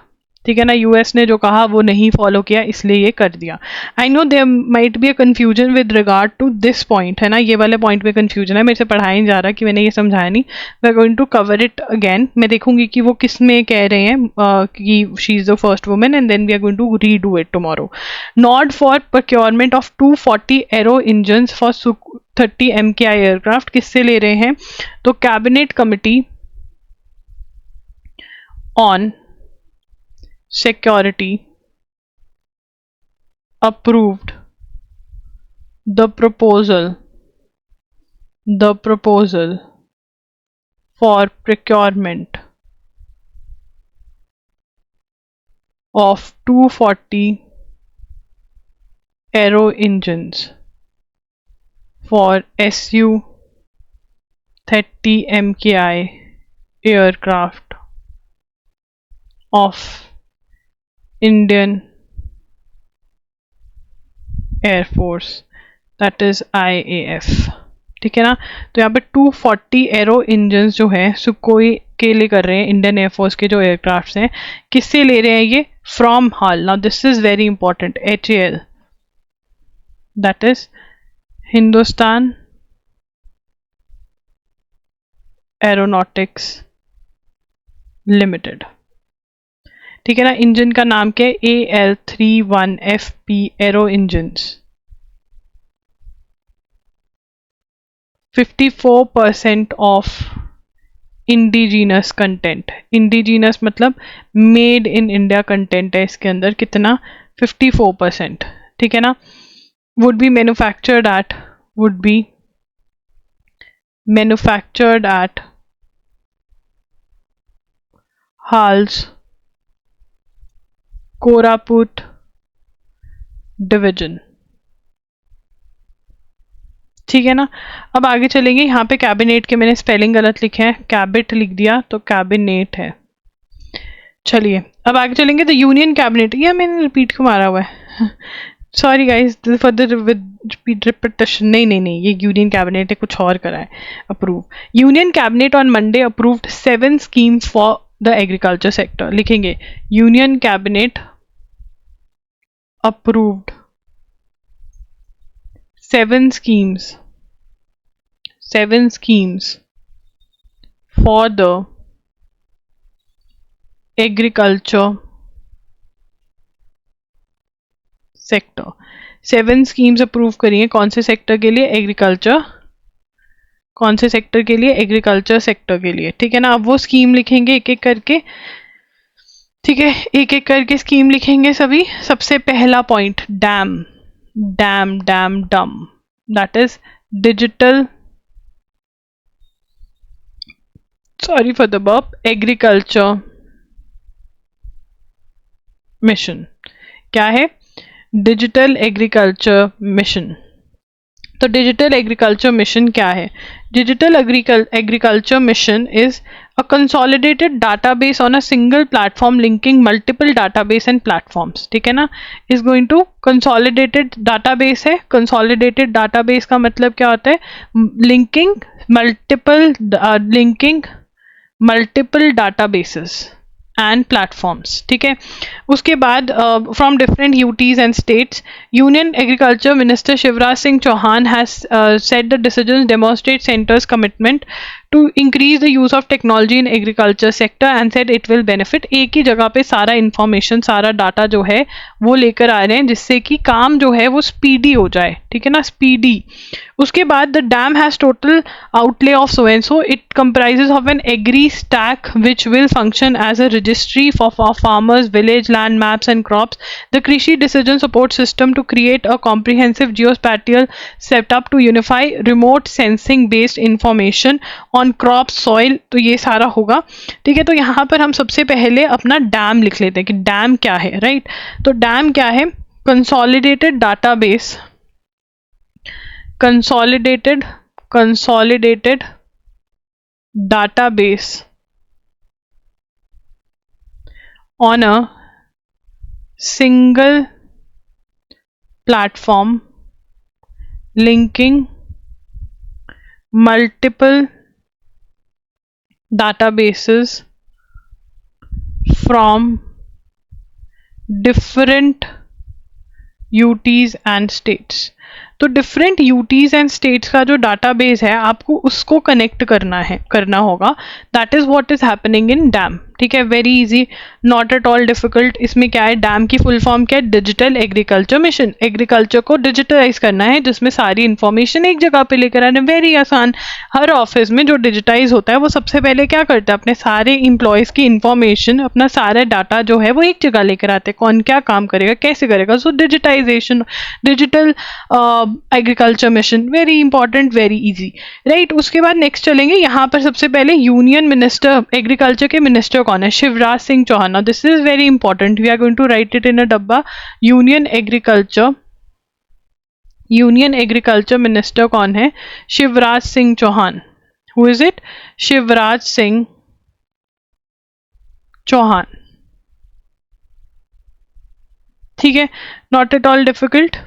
ठीक है ना, यूएस ने जो कहा वो नहीं फॉलो किया, इसलिए ये कर दिया। I know there might be a confusion with regard to this point, है ना, ये वाले पॉइंट में कंफ्यूजन है, मेरे से पढ़ाया नहीं जा रहा कि मैंने ये समझाया नहीं। We are going to cover it again. मैं देखूंगी कि वो किस में कह रहे हैं कि she is the first women, and then we are going to redo it tomorrow. Nod for procurement of 240 aero engine for 30 MKI aircraft किससे ले रहे हैं? तो cabinet committee on security approved the proposal for procurement of 240 aero engines for Su-30 MKI aircraft of Indian Air Force, that is IAF। ठीक है ना, तो यहाँ पे 240 एरो इंजन जो है सुकोई के लिए कर रहे हैं, इंडियन एयरफोर्स के जो एयरक्राफ्ट हैं, किससे ले रहे हैं ये? From HAL. Now this is very important, HAL, that is Hindustan aeronautics limited. ठीक है ना, इंजन का नाम क्या है? AL31FP aero engine. 54% of indigenous content, indigenous मतलब मेड इन इंडिया कंटेंट है इसके अंदर, कितना? 54%। ठीक है ना, would be manufactured at HAL's Koraput division. ठीक है ना, अब आगे चलेंगे। यहाँ पे कैबिनेट के मैंने स्पेलिंग गलत लिखे हैं, कैबिट लिख दिया तो कैबिनेट है। चलिए अब आगे चलेंगे। तो यूनियन कैबिनेट, ये मैंने रिपीट क्यों मारा हुआ है? Sorry guys for the repeat repetition. नहीं, ये यूनियन कैबिनेट है, कुछ और करा है approve. Union cabinet on Monday approved 7 schemes for the agriculture sector. लिखेंगे union cabinet approved 7 schemes for the agriculture sector। 7 schemes approve करी हैं, कौन से सेक्टर के लिए? एग्रीकल्चर। कौन से सेक्टर के लिए? एग्रीकल्चर सेक्टर के लिए। ठीक है ना, अब वो स्कीम लिखेंगे एक एक करके। ठीक है, एक एक करके स्कीम लिखेंगे सभी। सबसे पहला point, dam, that is digital, sorry for the burp, agriculture mission. क्या है? Digital agriculture mission. तो डिजिटल एग्रीकल्चर मिशन क्या है? Digital agriculture mission is a consolidated database on a single platform linking multiple database and platforms। ठीक है ना, is going to consolidated database है। consolidated database का मतलब क्या होता है? linking multiple databases and platforms। ठीक है, उसके बाद from different UTs and states, Union Agriculture Minister Shivraj Singh Chauhan has said the decisions demonstrate center's commitment to increase the use of technology in agriculture sector and said it will benefit। एक ही जगह पे सारा इंफॉर्मेशन, सारा डाटा जो है वो लेकर आ रहे हैं, जिससे कि काम जो है वो स्पीडी हो जाए। ठीक है ना, स्पीडी। उसके बाद the dam has total outlay of so and so, it comprises of an agri stack which will function as a registry for farmers, village land maps and crops, the Krishi decision support system to create a comprehensive geospatial setup to unify remote sensing based information on crops, soil। तो ये सारा होगा। ठीक है, तो यहाँ पर हम सबसे पहले अपना डैम लिख लेते हैं कि डैम क्या है, राइट। तो डैम क्या है? Consolidated database, consolidated database on a single platform linking multiple databases from different UTs and states. तो डिफरेंट यूटीज एंड स्टेट्स का जो डाटाबेस है आपको उसको कनेक्ट करना होगा। That is what is happening in dam. ठीक है, very easy, not at all difficult. इसमें क्या है, डैम की फुल फॉर्म क्या है, डिजिटल एग्रीकल्चर मिशन। एग्रीकल्चर को डिजिटलाइज करना है, जिसमें सारी इंफॉर्मेशन एक जगह पे लेकर आना, वेरी आसान। हर ऑफिस में जो डिजिटाइज होता है वो सबसे पहले क्या करता है, अपने सारे इंप्लॉयज की इंफॉर्मेशन, अपना सारा डाटा जो है वो एक जगह लेकर आते हैं, कौन क्या काम करेगा, कैसे करेगा। So digitization, digital agriculture mission, very important, very easy, right. उसके बाद नेक्स्ट चलेंगे, यहाँ पर सबसे पहले यूनियन मिनिस्टर एग्रीकल्चर के मिनिस्टर कौन है, Shivraj Singh Chauhan. This is very important, we are going to write it in a डब्बा। यूनियन एग्रीकल्चर मिनिस्टर कौन है, Shivraj Singh Chauhan. Who is it, Shivraj Singh Chauhan. ठीक है, not at all difficult.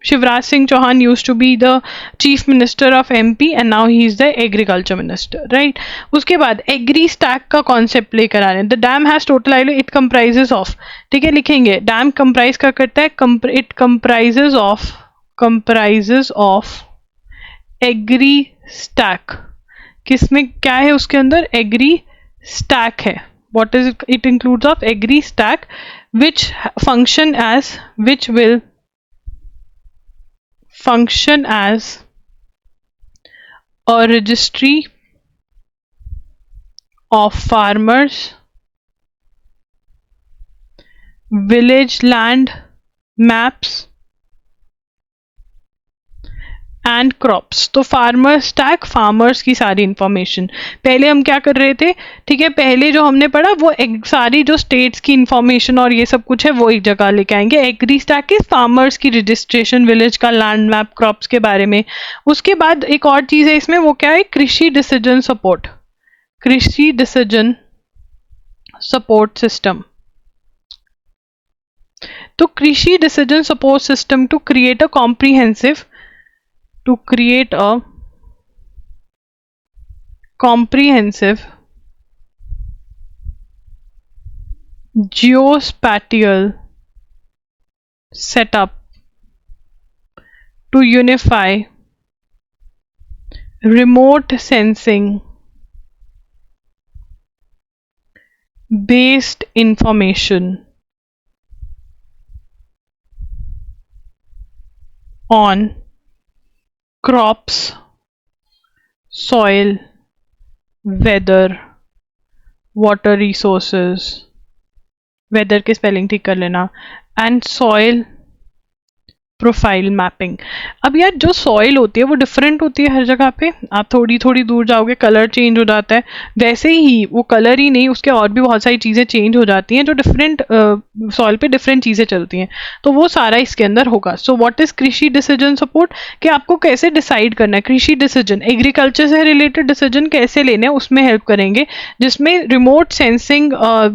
Shivraj Singh Chauhan used to be the chief minister of MP and now he is the agriculture minister, right? उसके बाद एग्री स्टैक का कॉन्सेप्ट लेकर आ रहे हैं। द डैम हैज टोटल आइलो, इट कंप्राइजेस ऑफ, ठीक है, लिखेंगे डैम कंप्राइज का करता है, it comprises of agri stack. किसमें क्या है, उसके अंदर एग्री स्टैक है। What is it includes of agri stack which will function as a registry of farmers, village land maps and crops. तो फार्मर स्टैक, फार्मर्स की सारी इंफॉर्मेशन। पहले हम क्या कर रहे थे, ठीक है, पहले जो हमने पढ़ा वो सारी जो स्टेट्स की इंफॉर्मेशन और ये सब कुछ है वो एक जगह लेके आएंगे। एग्री स्टैक इज फार्मर्स की रजिस्ट्रेशन, विलेज का लैंड मैप, क्रॉप्स के बारे में। उसके बाद एक और चीज है इसमें, वो क्या है, Krishi decision support, Krishi decision support system. तो Krishi decision support system to create a comprehensive geospatial setup to unify remote sensing based information on crops, soil, weather, water resources, weather के स्पेलिंग ठीक कर लेना, and soil प्रोफाइल मैपिंग। अब यार जो सॉइल होती है वो डिफरेंट होती है हर जगह पे, आप थोड़ी थोड़ी दूर जाओगे कलर चेंज हो जाता है, वैसे ही वो कलर ही नहीं, उसके और भी बहुत सारी चीज़ें चेंज हो जाती हैं जो डिफरेंट सॉइल पे डिफरेंट चीज़ें चलती हैं, तो वो सारा इसके अंदर होगा। सो व्हाट इज कृषि डिसीजन सपोर्ट, कि आपको कैसे डिसाइड करना है, कृषि डिसीजन एग्रीकल्चर से रिलेटेड डिसीजन कैसे लेने हैं उसमें हेल्प करेंगे, जिसमें रिमोट सेंसिंग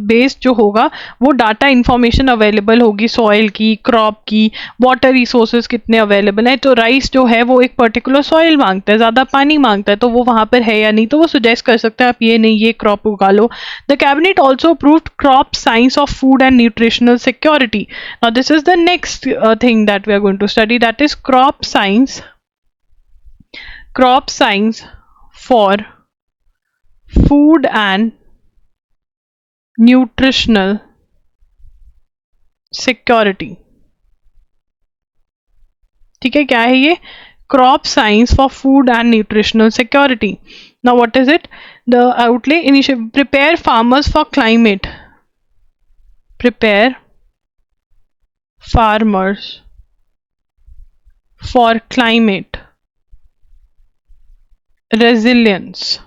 बेस्ड जो होगा वो डाटा इंफॉर्मेशन अवेलेबल होगी, सॉइल की, क्रॉप की, वाटर रिसोर्सेज कितने अवेलेबल है। तो राइस जो है वो एक पर्टिकुलर सॉइल मांगता है, ज्यादा पानी मांगता है, तो वो वहां पर है या नहीं, तो वो सुजेस्ट कर सकता है आप ये नहीं ये क्रॉप उगा लो। The cabinet also approved crop science of food and nutritional security. Now this is the next thing that we are going to study, that is crop science for food and nutritional security. ठीक है, क्या है ये, crop science for food and nutritional security. Now what is it, the outlay initiative prepare farmers for climate, prepare farmers for climate resilience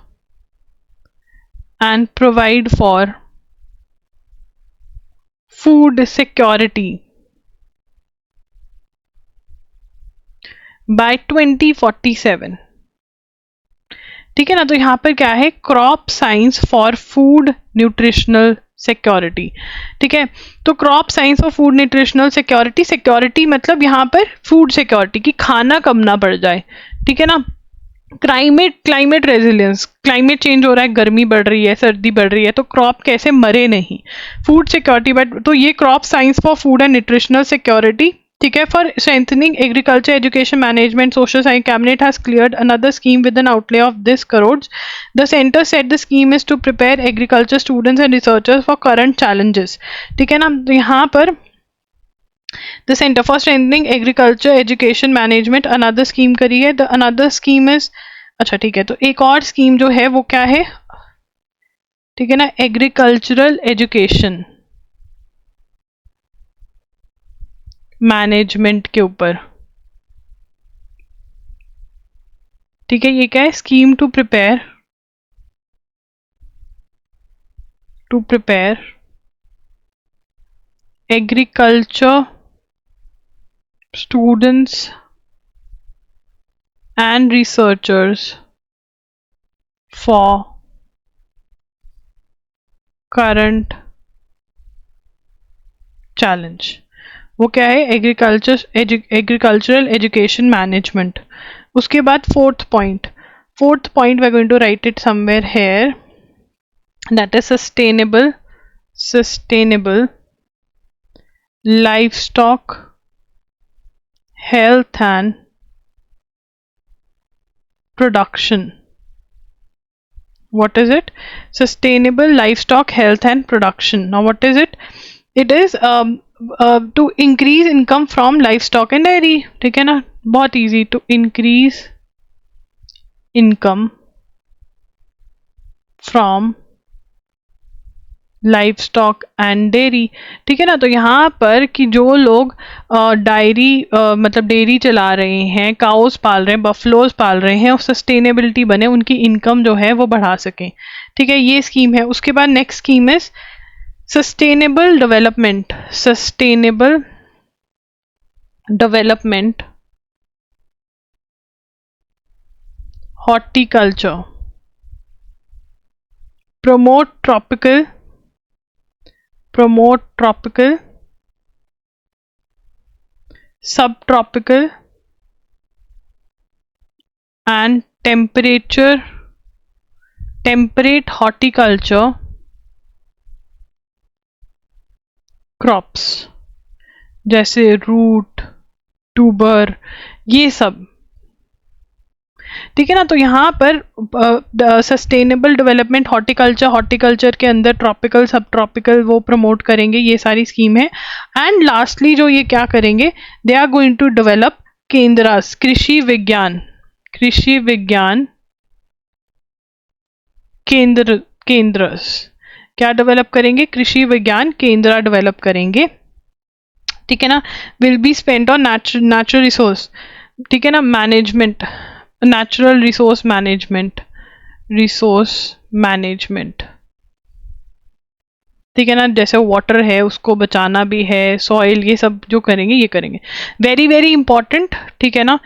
and provide for food security by 2047। ठीक है ना, तो यहाँ पर क्या है, crop science for food nutritional security. ठीक है, तो क्रॉप साइंस और फूड न्यूट्रिशनल सिक्योरिटी, सिक्योरिटी मतलब यहाँ पर फूड सिक्योरिटी की, खाना कम ना पड़ जाए। ठीक है ना, क्लाइमेट रेजिलियंस, क्लाइमेट चेंज हो रहा है, गर्मी बढ़ रही है, सर्दी बढ़ रही है, तो क्रॉप कैसे मरे नहीं। फूड सिक्योरिटी, बट तो ये crop science for food and nutritional security, ठीक है। For strengthening agriculture education management social science, cabinet has cleared another scheme with an outlay of this crores. The center said the scheme is to prepare agriculture students and researchers for current challenges, ठीक है ना। तो यहाँ पर the centre for strengthening agriculture education management another scheme करी है। द अनदर स्कीम इज, अच्छा ठीक है, तो एक और स्कीम जो है वो क्या है, ठीक है ना, एग्रीकल्चरल एजुकेशन मैनेजमेंट के ऊपर, ठीक है। ये क्या है, scheme to prepare agriculture students and researchers for current challenge। वो क्या है, एग्रीकल्चरल एजुकेशन मैनेजमेंट। उसके बाद fourth point we are going to write it somewhere here, that is sustainable livestock health and production। What is it? Sustainable livestock health and production. Now what is it? It is to increase income from livestock and dairy, ठीक है ना, बहुत easy, to increase income from live stock and dairy, ठीक है ना। तो यहाँ पर कि जो लोग मतलब डेयरी चला रहे हैं, काउस पाल रहे हैं, बफलोज पाल रहे हैं, और सस्टेनेबिलिटी बने, उनकी इनकम जो है वो बढ़ा सकें, ठीक है, ये स्कीम है। उसके बाद नेक्स्ट स्कीम है sustainable development horticulture, promote tropical, subtropical and temperate horticulture crops, जैसे रूट, ट्यूबर, ये सब, ठीक है ना। तो यहाँ पर सस्टेनेबल डेवलपमेंट हॉर्टिकल्चर के अंदर ट्रॉपिकल सब ट्रॉपिकल वो प्रमोट करेंगे, ये सारी स्कीम है। एंड लास्टली जो ये क्या करेंगे, they are going to develop Kendras, Krishi Vigyan केंद्रस, क्या डेवलप करेंगे, कृषि विज्ञान केंद्र डेवलप करेंगे, ठीक है ना। Will be spent on natural resource, ठीक है ना, मैनेजमेंट, नेचुरल रिसोर्स मैनेजमेंट, ठीक है ना। जैसे वाटर है उसको बचाना भी है, सॉइल, ये सब जो करेंगे ये करेंगे। वेरी वेरी इंपॉर्टेंट, ठीक है ना,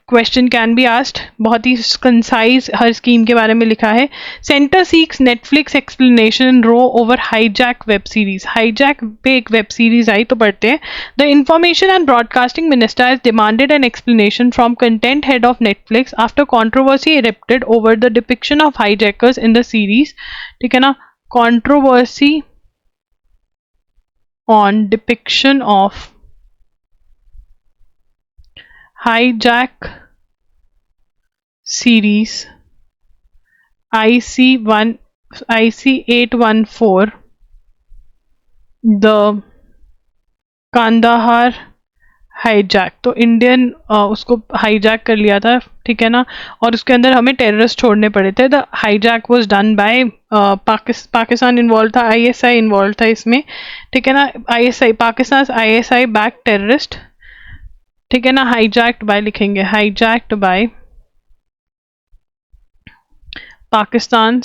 क्वेश्चन कैन बी आस्क्ड, बहुत ही कंसाइज हर स्कीम के बारे में लिखा है। Centre seeks Netflix explanation row over hijack web series, hijack पे एक वेब सीरीज आई तो पढ़ते हैं। The information and broadcasting minister has demanded an explanation from content head of Netflix after controversy erupted over the depiction of hijackers in the series, ठीक है ना। Controversy on depiction of hijack series IC814 the Kandahar hijack, तो इंडियन उसको हाईजैक कर लिया था, ठीक है ना, और उसके अंदर हमें टेररिस्ट छोड़ने पड़े थे। The hijack was done by Pakistan involve था, ISI इन्वॉल्व था इसमें, ठीक है ना। ISI Pakistan ISI back terrorist, ठीक है ना। हाईजैक्ड बाय लिखेंगे, hijacked by Pakistan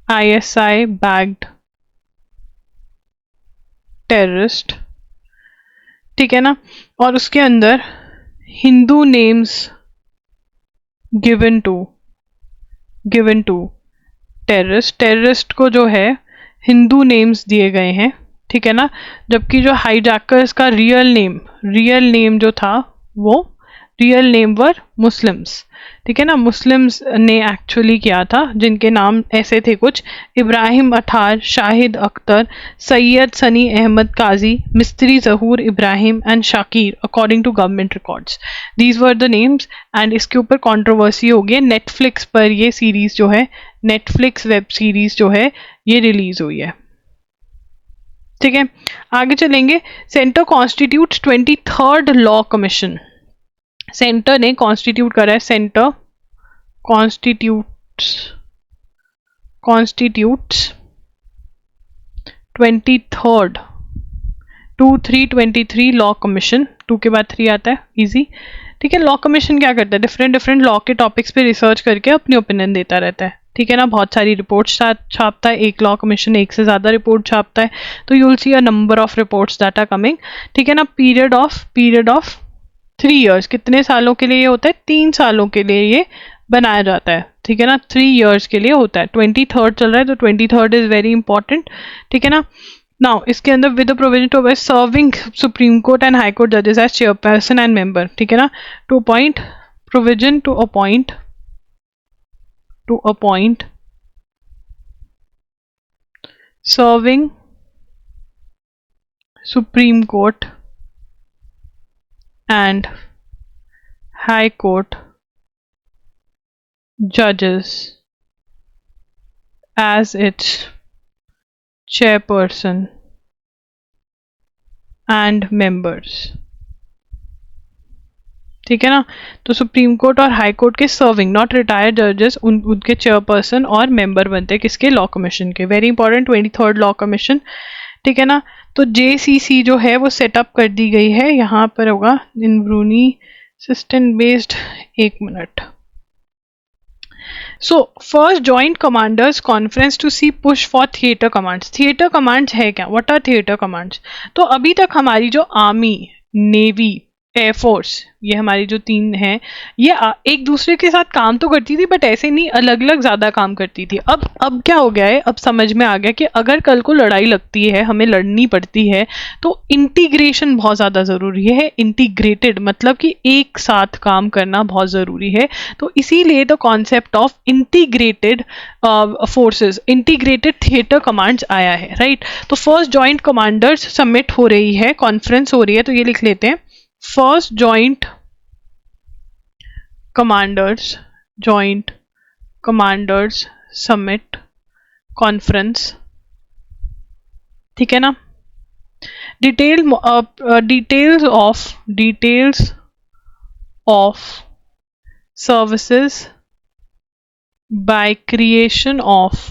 ISI backed terrorist, ठीक है ना। और उसके अंदर Hindu names given to terrorist को जो है हिंदू नेम्स दिए गए हैं, ठीक है ना। जबकि जो हाईजैकर्स का रियल नेम जो था वो रियल नेम वर मुस्लिम्स, ठीक है ना। मुस्लिम्स ने एक्चुअली किया था, जिनके नाम ऐसे थे कुछ: इब्राहिम अठार, Shahid Akhtar, Syed Sunny Ahmed Qazi, Mistri Zahoor Ibrahim and Shakir, according to government records. These were the names. And इसके ऊपर कंट्रोवर्सी हो गई। नेटफ्लिक्स पर ये सीरीज जो है, नेटफ्लिक्स वेब सीरीज जो है, ये रिलीज हुई है, ठीक है। आगे चलेंगे। Centre constitute 23rd law commission. Centre ने कॉन्स्टिट्यूट करा है, centre constitutes 23rd 2323 law commission. 2 के बाद 3 आता है, इजी, ठीक है। लॉ कमीशन क्या करता है? डिफरेंट डिफरेंट लॉ के टॉपिक्स पे रिसर्च करके अपनी ओपिनियन देता रहता है, ठीक है ना। बहुत सारी रिपोर्ट्स छापता है। एक लॉ कमीशन एक से ज़्यादा रिपोर्ट छापता है, तो you will see a number of reports that are coming, ठीक है ना। पीरियड ऑफ 3 ईयर्स, कितने सालों के लिए ये होता है? 3 सालों के लिए ये बनाया जाता है, ठीक है ना। 3 ईयर्स के लिए होता है। 23rd चल रहा है, तो 23rd इज वेरी इंपॉर्टेंट, ठीक है ना। नाउ इसके अंदर with the provision to serving Supreme Court and high court जजेस एज चेयरपर्सन एंड मेंबर, ठीक है ना। To appoint, provision to appoint serving Supreme Court and High Court judges as its chairperson and members, ठीक है ना। तो सुप्रीम कोर्ट और हाई कोर्ट के सर्विंग, नॉट रिटायर्ड जजेस, उनके चेयरपर्सन और मेंबर बनते हैं किसके? लॉ कमीशन के। Very important, 23rd law commission, ठीक है ना। तो जेसीसी जो है वो सेटअप कर दी गई है, यहाँ पर होगा in Brunei system based. 1 minute. So first joint commanders conference to see push for theatre commands. Theatre commands है क्या? What are theatre commands? तो अभी तक हमारी जो आर्मी, नेवी, एयरफोर्स, ये हमारी जो 3 हैं, ये एक दूसरे के साथ काम तो करती थी, बट ऐसे नहीं अलग अलग ज़्यादा काम करती थी। अब क्या हो गया है? अब समझ में आ गया कि अगर कल को लड़ाई लगती है, हमें लड़नी पड़ती है, तो इंटीग्रेशन बहुत ज़्यादा ज़रूरी है। इंटीग्रेटेड मतलब कि एक साथ काम करना बहुत ज़रूरी है। तो इसीलिए the concept of integrated forces, integrated theatre commands आया है, राइट। तो फर्स्ट जॉइंट कमांडर्स समिट हो रही है, कॉन्फ्रेंस हो रही है, तो ये लिख लेते हैं। First joint commanders summit conference, ठीक है ना। Details of services by creation of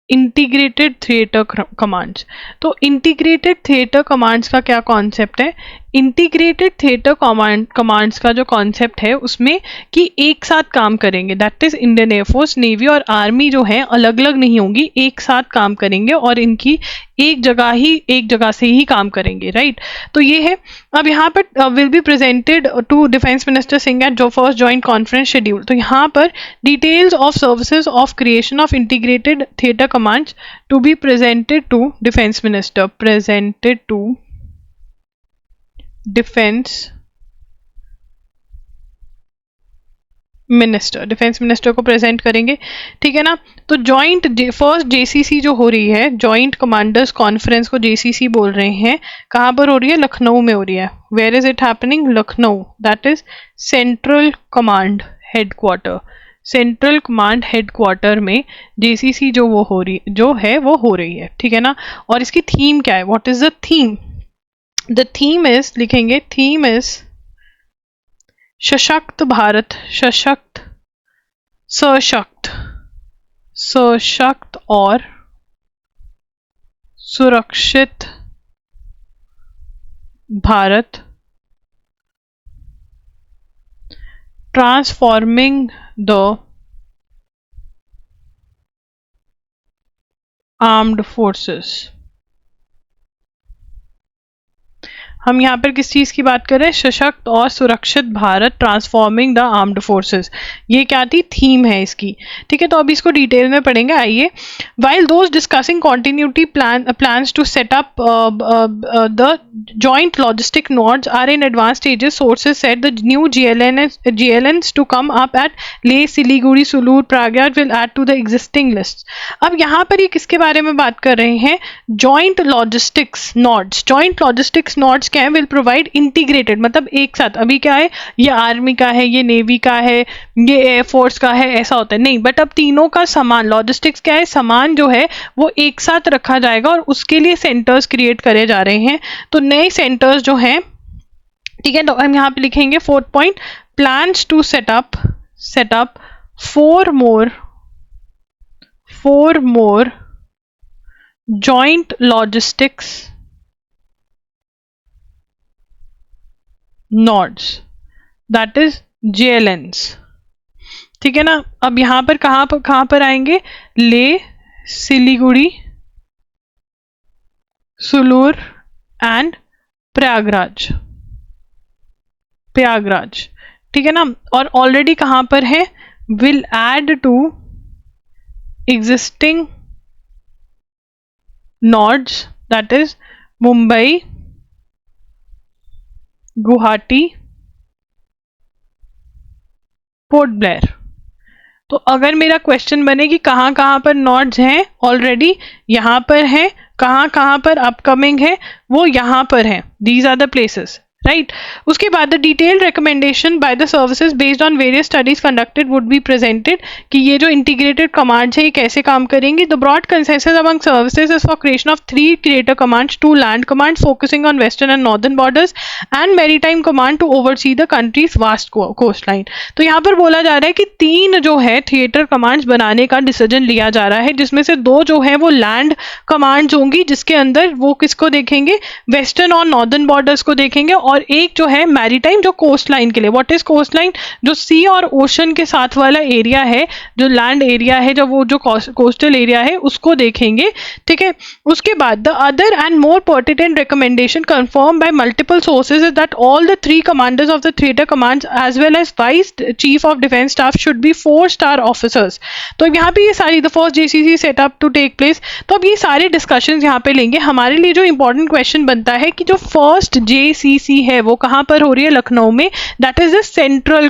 integrated theatre commands. तो इंटीग्रेटेड थिएटर कमांड्स का क्या कॉन्सेप्ट है? इंटीग्रेटेड थिएटर कमांड्स का जो कॉन्सेप्ट है उसमें कि एक साथ काम करेंगे, that is Indian air force, navy और आर्मी जो है अलग अलग नहीं होंगी, एक साथ काम करेंगे और इनकी एक जगह से ही काम करेंगे, राइट। तो ये है। अब यहाँ पर will be presented to defence minister Singh at जो फर्स्ट जॉइंट कॉन्फ्रेंस शेड्यूल। तो यहाँ पर details of services of creation of integrated theatre commands to be presented to defence minister, presented to defence minister को प्रेजेंट करेंगे, ठीक है ना। तो जॉइंट फर्स्ट जेसीसी जो हो रही है, जॉइंट कमांडर्स कॉन्फ्रेंस को जेसीसी बोल रहे हैं, कहाँ पर हो रही है? लखनऊ में हो रही है। Where is it happening? Lucknow, that is central command headquarter. Central command headquarter में जेसीसी जो हो रही है, ठीक है ना। और इसकी थीम क्या है? What is the theme? The theme is, लिखेंगे, थीम इज सशक्त भारत, सशक्त और सुरक्षित Bharat, transforming the armed forces. हम यहाँ पर किस चीज़ की बात कर रहे हैं? सशक्त और सुरक्षित Bharat, transforming the armed forces, ये क्या थी? थीम है इसकी, ठीक है। तो अभी इसको डिटेल में पढ़ेंगे, आइए। While those discussing continuity plans to set up the joint logistic nodes are in advanced stages, sources said the new GLNs to come up at Leh, Siliguri, Sulur, Prayagraj will add to the existing lists. अब यहाँ पर ये किसके बारे में बात कर रहे हैं? Joint logistics nodes. Joint logistics nodes क्या है? विल प्रोवाइड इंटीग्रेटेड, मतलब एक साथ। अभी क्या है, ये आर्मी का है, ये नेवी का है, ये एयरफोर्स का है, ऐसा होता है नहीं, बट अब तीनों का सामान, लॉजिस्टिक्स क्या है, सामान जो है वो एक साथ रखा जाएगा और उसके लिए सेंटर्स क्रिएट करे जा रहे हैं। तो नए सेंटर्स जो हैं, ठीक है, तो हम यहाँ पे लिखेंगे 4th point, plans to set up four more joint logistics nodes, that is JLNs, ठीक है ना। अब यहाँ पर कहाँ पर आएंगे? ले, सिलीगुड़ी, सुलूर एंड प्रयागराज, ठीक है ना। और ऑलरेडी कहाँ पर है? Will add to existing nodes, that is Mumbai, Guwahati, Port Blair. तो अगर मेरा क्वेश्चन बने कि कहाँ कहाँ पर नोड्स हैं, ऑलरेडी यहाँ पर हैं, कहाँ कहाँ पर अपकमिंग है, वो यहाँ पर हैं, these are the places, right. उसके बाद the detailed recommendation by the services based on various studies conducted would be presented, कि ये जो इंटीग्रेटेड कमांड्स है ये कैसे काम करेंगी। The broad consensus among services is for creation of 3 theatre commands, 2 land commands focusing on western and northern borders and maritime command to oversee the country's vast coastline. तो यहाँ पर बोला जा रहा है कि 3 जो है थिएटर कमांड्स बनाने का डिसीजन लिया जा रहा है, जिसमें से 2 जो है वो लैंड कमांड्स होंगी, जिसके अंदर वो किसको देखेंगे? वेस्टर्न और नॉर्दर्न बॉर्डर्स को देखेंगे, और एक जो है मैरीटाइम, जो कोस्ट लाइन के लिए। What is coastline? जो सी और ओशन के साथ वाला एरिया है, जो लैंड एरिया है, जो वो जो कोस्टल एरिया है, उसको देखेंगे, ठीक है। उसके बाद the other and more pertinent recommendation confirm by multiple sources is that all the 3 commanders of the theatre commands as well as vice chief of defence staff should be 4-star officers. तो अब यहाँ पे ये सारी the first JCC set up to take place. तो अब ये सारे डिस्कशन यहाँ पे लेंगे। हमारे लिए जो इंपॉर्टेंट क्वेश्चन बनता है कि जो फर्स्ट JCC है वो कहाँ पर हो रही है? लखनऊ में। That is the central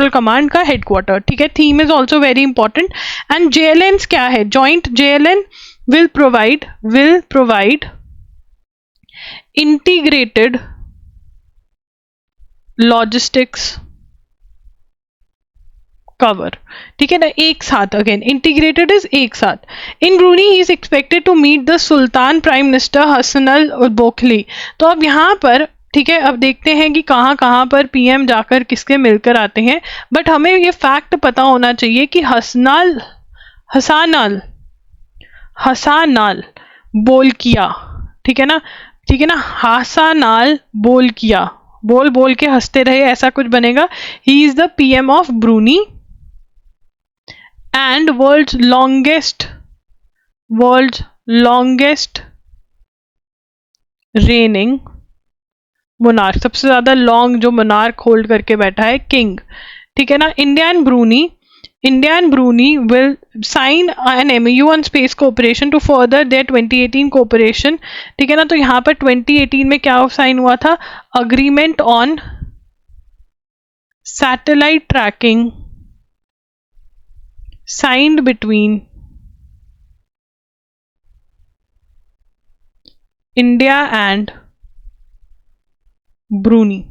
command का हेडक्वार्टर, ठीक है। Theme is also very important. And JLNs क्या है? Joint JLN will provide integrated logistics cover, ठीक है ना, एक साथ। अगेन इंटीग्रेटेड इज एक साथ। In Brunei he is expected to meet the sultan prime minister Hassanal बोखली। तो अब यहाँ पर, ठीक है, अब देखते हैं कि कहाँ कहाँ पर PM जाकर किसके मिलकर आते हैं। बट हमें ये फैक्ट पता होना चाहिए कि हसानाल बोल किया, ठीक है ना, हसानाल बोल किया, बोल के हंसते रहे, ऐसा कुछ बनेगा। He is the PM of Brunei and world's longest reigning monarch, सबसे ज्यादा लॉन्ग जो मोनार्क होल्ड करके बैठा है, किंग, ठीक है ना। India and Bruny will sign an MOU on space cooperation to further their 2018 cooperation, ठीक है ना। तो यहाँ पर 2018 में क्या साइन हुआ था? Agreement on satellite trekking signed between India and Brunei,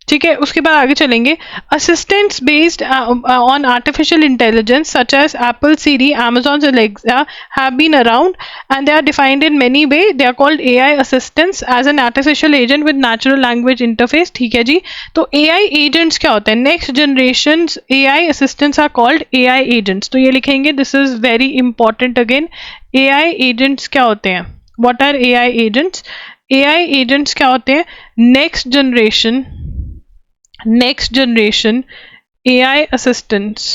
ठीक है। उसके बाद आगे चलेंगे। Assistants based on artificial intelligence such as Apple Siri, Amazon's Alexa have been around and they are defined in many way. They are called AI assistants as an artificial agent with natural language interface, ठीक है जी। तो AI agents क्या होते हैं? Next generation AI assistants are called AI agents। तो ये लिखेंगे, this is very important. Again AI agents क्या होते हैं? What are AI agents? AI agents क्या होते हैं? Next generation AI assistants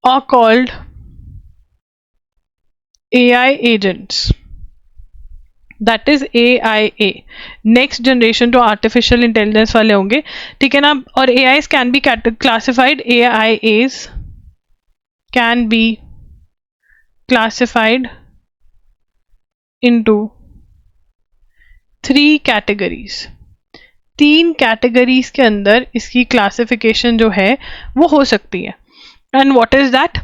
are called AI agents. That is AIA, next generation to artificial intelligence वाले होंगे, ठीक है ना। और AIs can be classified, AIAs can be classified into 3 categories. 3 categories के अंदर इसकी क्लासिफिकेशन जो है वो हो सकती है। And what is that?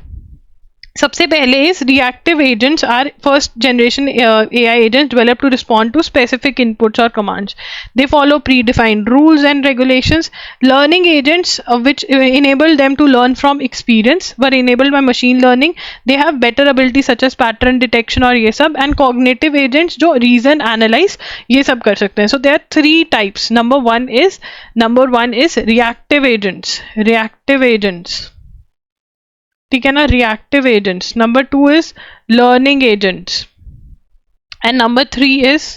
सबसे पहले is reactive agents are first generation AI agents developed to respond to specific inputs or commands. They follow predefined rules and regulations. Learning agents which enable them to learn from experience were enabled by machine learning. They have better ability such as pattern detection और ये सब, and cognitive agents जो reason analyze ये सब कर सकते हैं. So there are 3 types. Number one is reactive agents. ठीक है ना, reactive agents. Number 2 is learning agents and number 3 is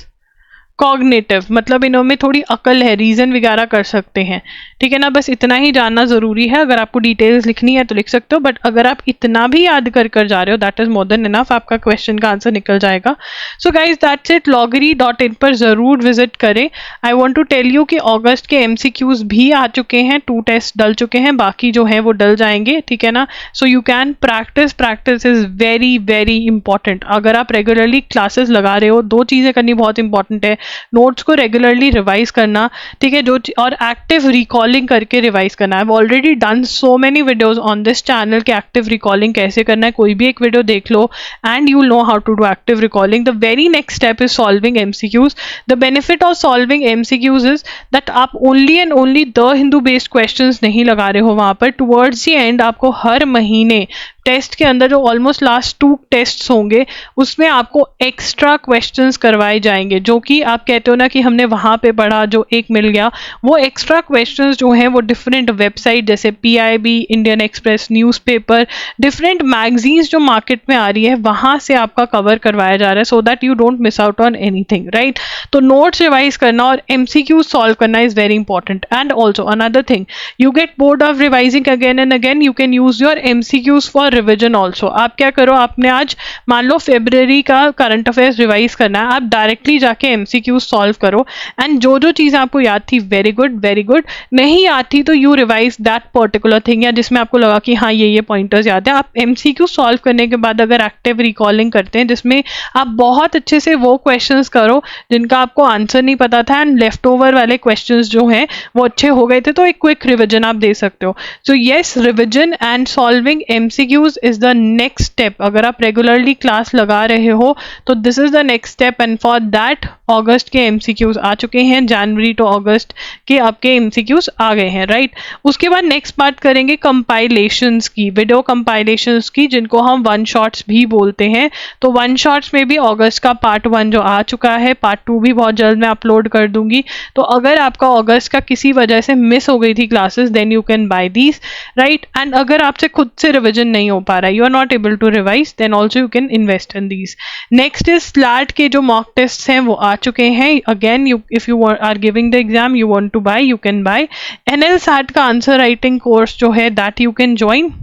cognitive, मतलब इनमें थोड़ी अकल है, रीजन वगैरह कर सकते हैं, ठीक है ना। बस इतना ही जानना जरूरी है। अगर आपको डिटेल्स लिखनी है तो लिख सकते हो, बट अगर आप इतना भी याद कर जा रहे हो that is more than enough, आपका क्वेश्चन का आंसर निकल जाएगा। So guys that's it. loggery.in पर जरूर विजिट करें। I want to tell you कि अगस्त के MCQs भी आ चुके हैं, 2 टेस्ट डल चुके हैं, बाकी जो है वो डल जाएंगे, ठीक है ना। So you can practice is very very important. अगर आप रेगुलरली क्लासेस लगा रहे हो, 2 चीजें करनी बहुत इंपॉर्टेंट है, नोट्स को रेगुलरली रिवाइज करना, ठीक है, जो और एक्टिव रिकॉलिंग करके रिवाइज करना। I have already done so many videos on this channel कि एक्टिव रिकॉलिंग कैसे करना है, कोई भी एक वीडियो देख लो and you know how to do active recalling. The very next step is solving MCQs. The benefit of solving MCQs is that आप only and only the Hindu based questions नहीं लगा रहे हो वहां पर। टुवर्ड्स द एंड आपको हर महीने टेस्ट के अंदर जो ऑलमोस्ट लास्ट 2 टेस्ट होंगे उसमें आपको एक्स्ट्रा क्वेश्चंस करवाए जाएंगे, जो कि आप कहते हो ना कि हमने वहां पे पढ़ा जो एक मिल गया, वो एक्स्ट्रा क्वेश्चंस जो हैं वो डिफरेंट वेबसाइट जैसे PIB, Indian express, newspaper, different magazines जो मार्केट में आ रही है वहां से आपका कवर करवाया जा रहा है, so that you don't miss out on anything, right. तो नोट्स रिवाइज करना और MCQ सॉल्व करना is very important. And also another thing, you get bored of revising again and again, you can use your MCQs for revision also. आप क्या करो, आपने आज मान लो February का करंट अफेयर्स रिवाइज करना है, आप डायरेक्टली जाके MCQ सॉल्व करो एंड जो चीज़ आपको याद थी वेरी गुड, नहीं आती तो you revise that particular thing, या जिसमें आपको लगा कि हाँ ये पॉइंटर्स याद है। आप MCQ सॉल्व करने के बाद अगर एक्टिव रिकॉलिंग करते हैं जिसमें आप बहुत अच्छे से वो क्वेश्चंस करो जिनका आपको आंसर नहीं पता था एंड लेफ्ट ओवर वाले क्वेश्चंस जो हैं वो अच्छे हो गए थे, तो एक क्विक रिविजन आप दे सकते हो। So yes, revision and solving MCQs is the next step. अगर आप रेगुलरली क्लास लगा रहे हो तो this is the next step, and for that अगस्त के MCQs आ चुके हैं, जनवरी टू अगस्त के आपके MCQs आ गए हैं, राइट। उसके बाद नेक्स्ट बात करेंगे कंपाइलेशंस की, वीडियो कंपाइलेशंस की, जिनको हम 1 शॉट्स भी बोलते हैं। तो 1 शॉट्स में भी अगस्त का पार्ट 1 जो आ चुका है, पार्ट 2 भी बहुत जल्द मैं अपलोड कर दूंगी। तो अगर आपका अगस्त का किसी वजह से मिस हो गई थी classes, then you can buy these, right. And अगर आपसे खुद से रिविजन नहीं हो पा रहा है, you are not able to revise, then also you can invest in these. Next is SLAT के जो मॉक टेस्ट हैं वो आ चुके हैं। Again if you are giving the exam, you want to buy, you can buy. NL SAT का आंसर राइटिंग कोर्स जो है that you can join.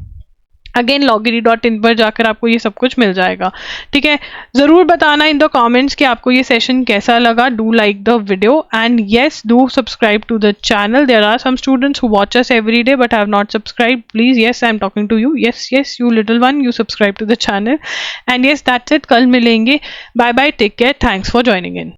Again loggery.in पर जाकर आपको ये सब कुछ मिल जाएगा, ठीक है। जरूर बताना इन द कमेंट्स कि आपको ये सेशन कैसा लगा। Do like the video and yes, do subscribe to the channel. There are some students who watch us every day but have not subscribe. Please, yes, I am talking to you. Yes you little one, you subscribe to the channel and yes that's it. कल मिलेंगे। Bye bye, take care, thanks for joining in.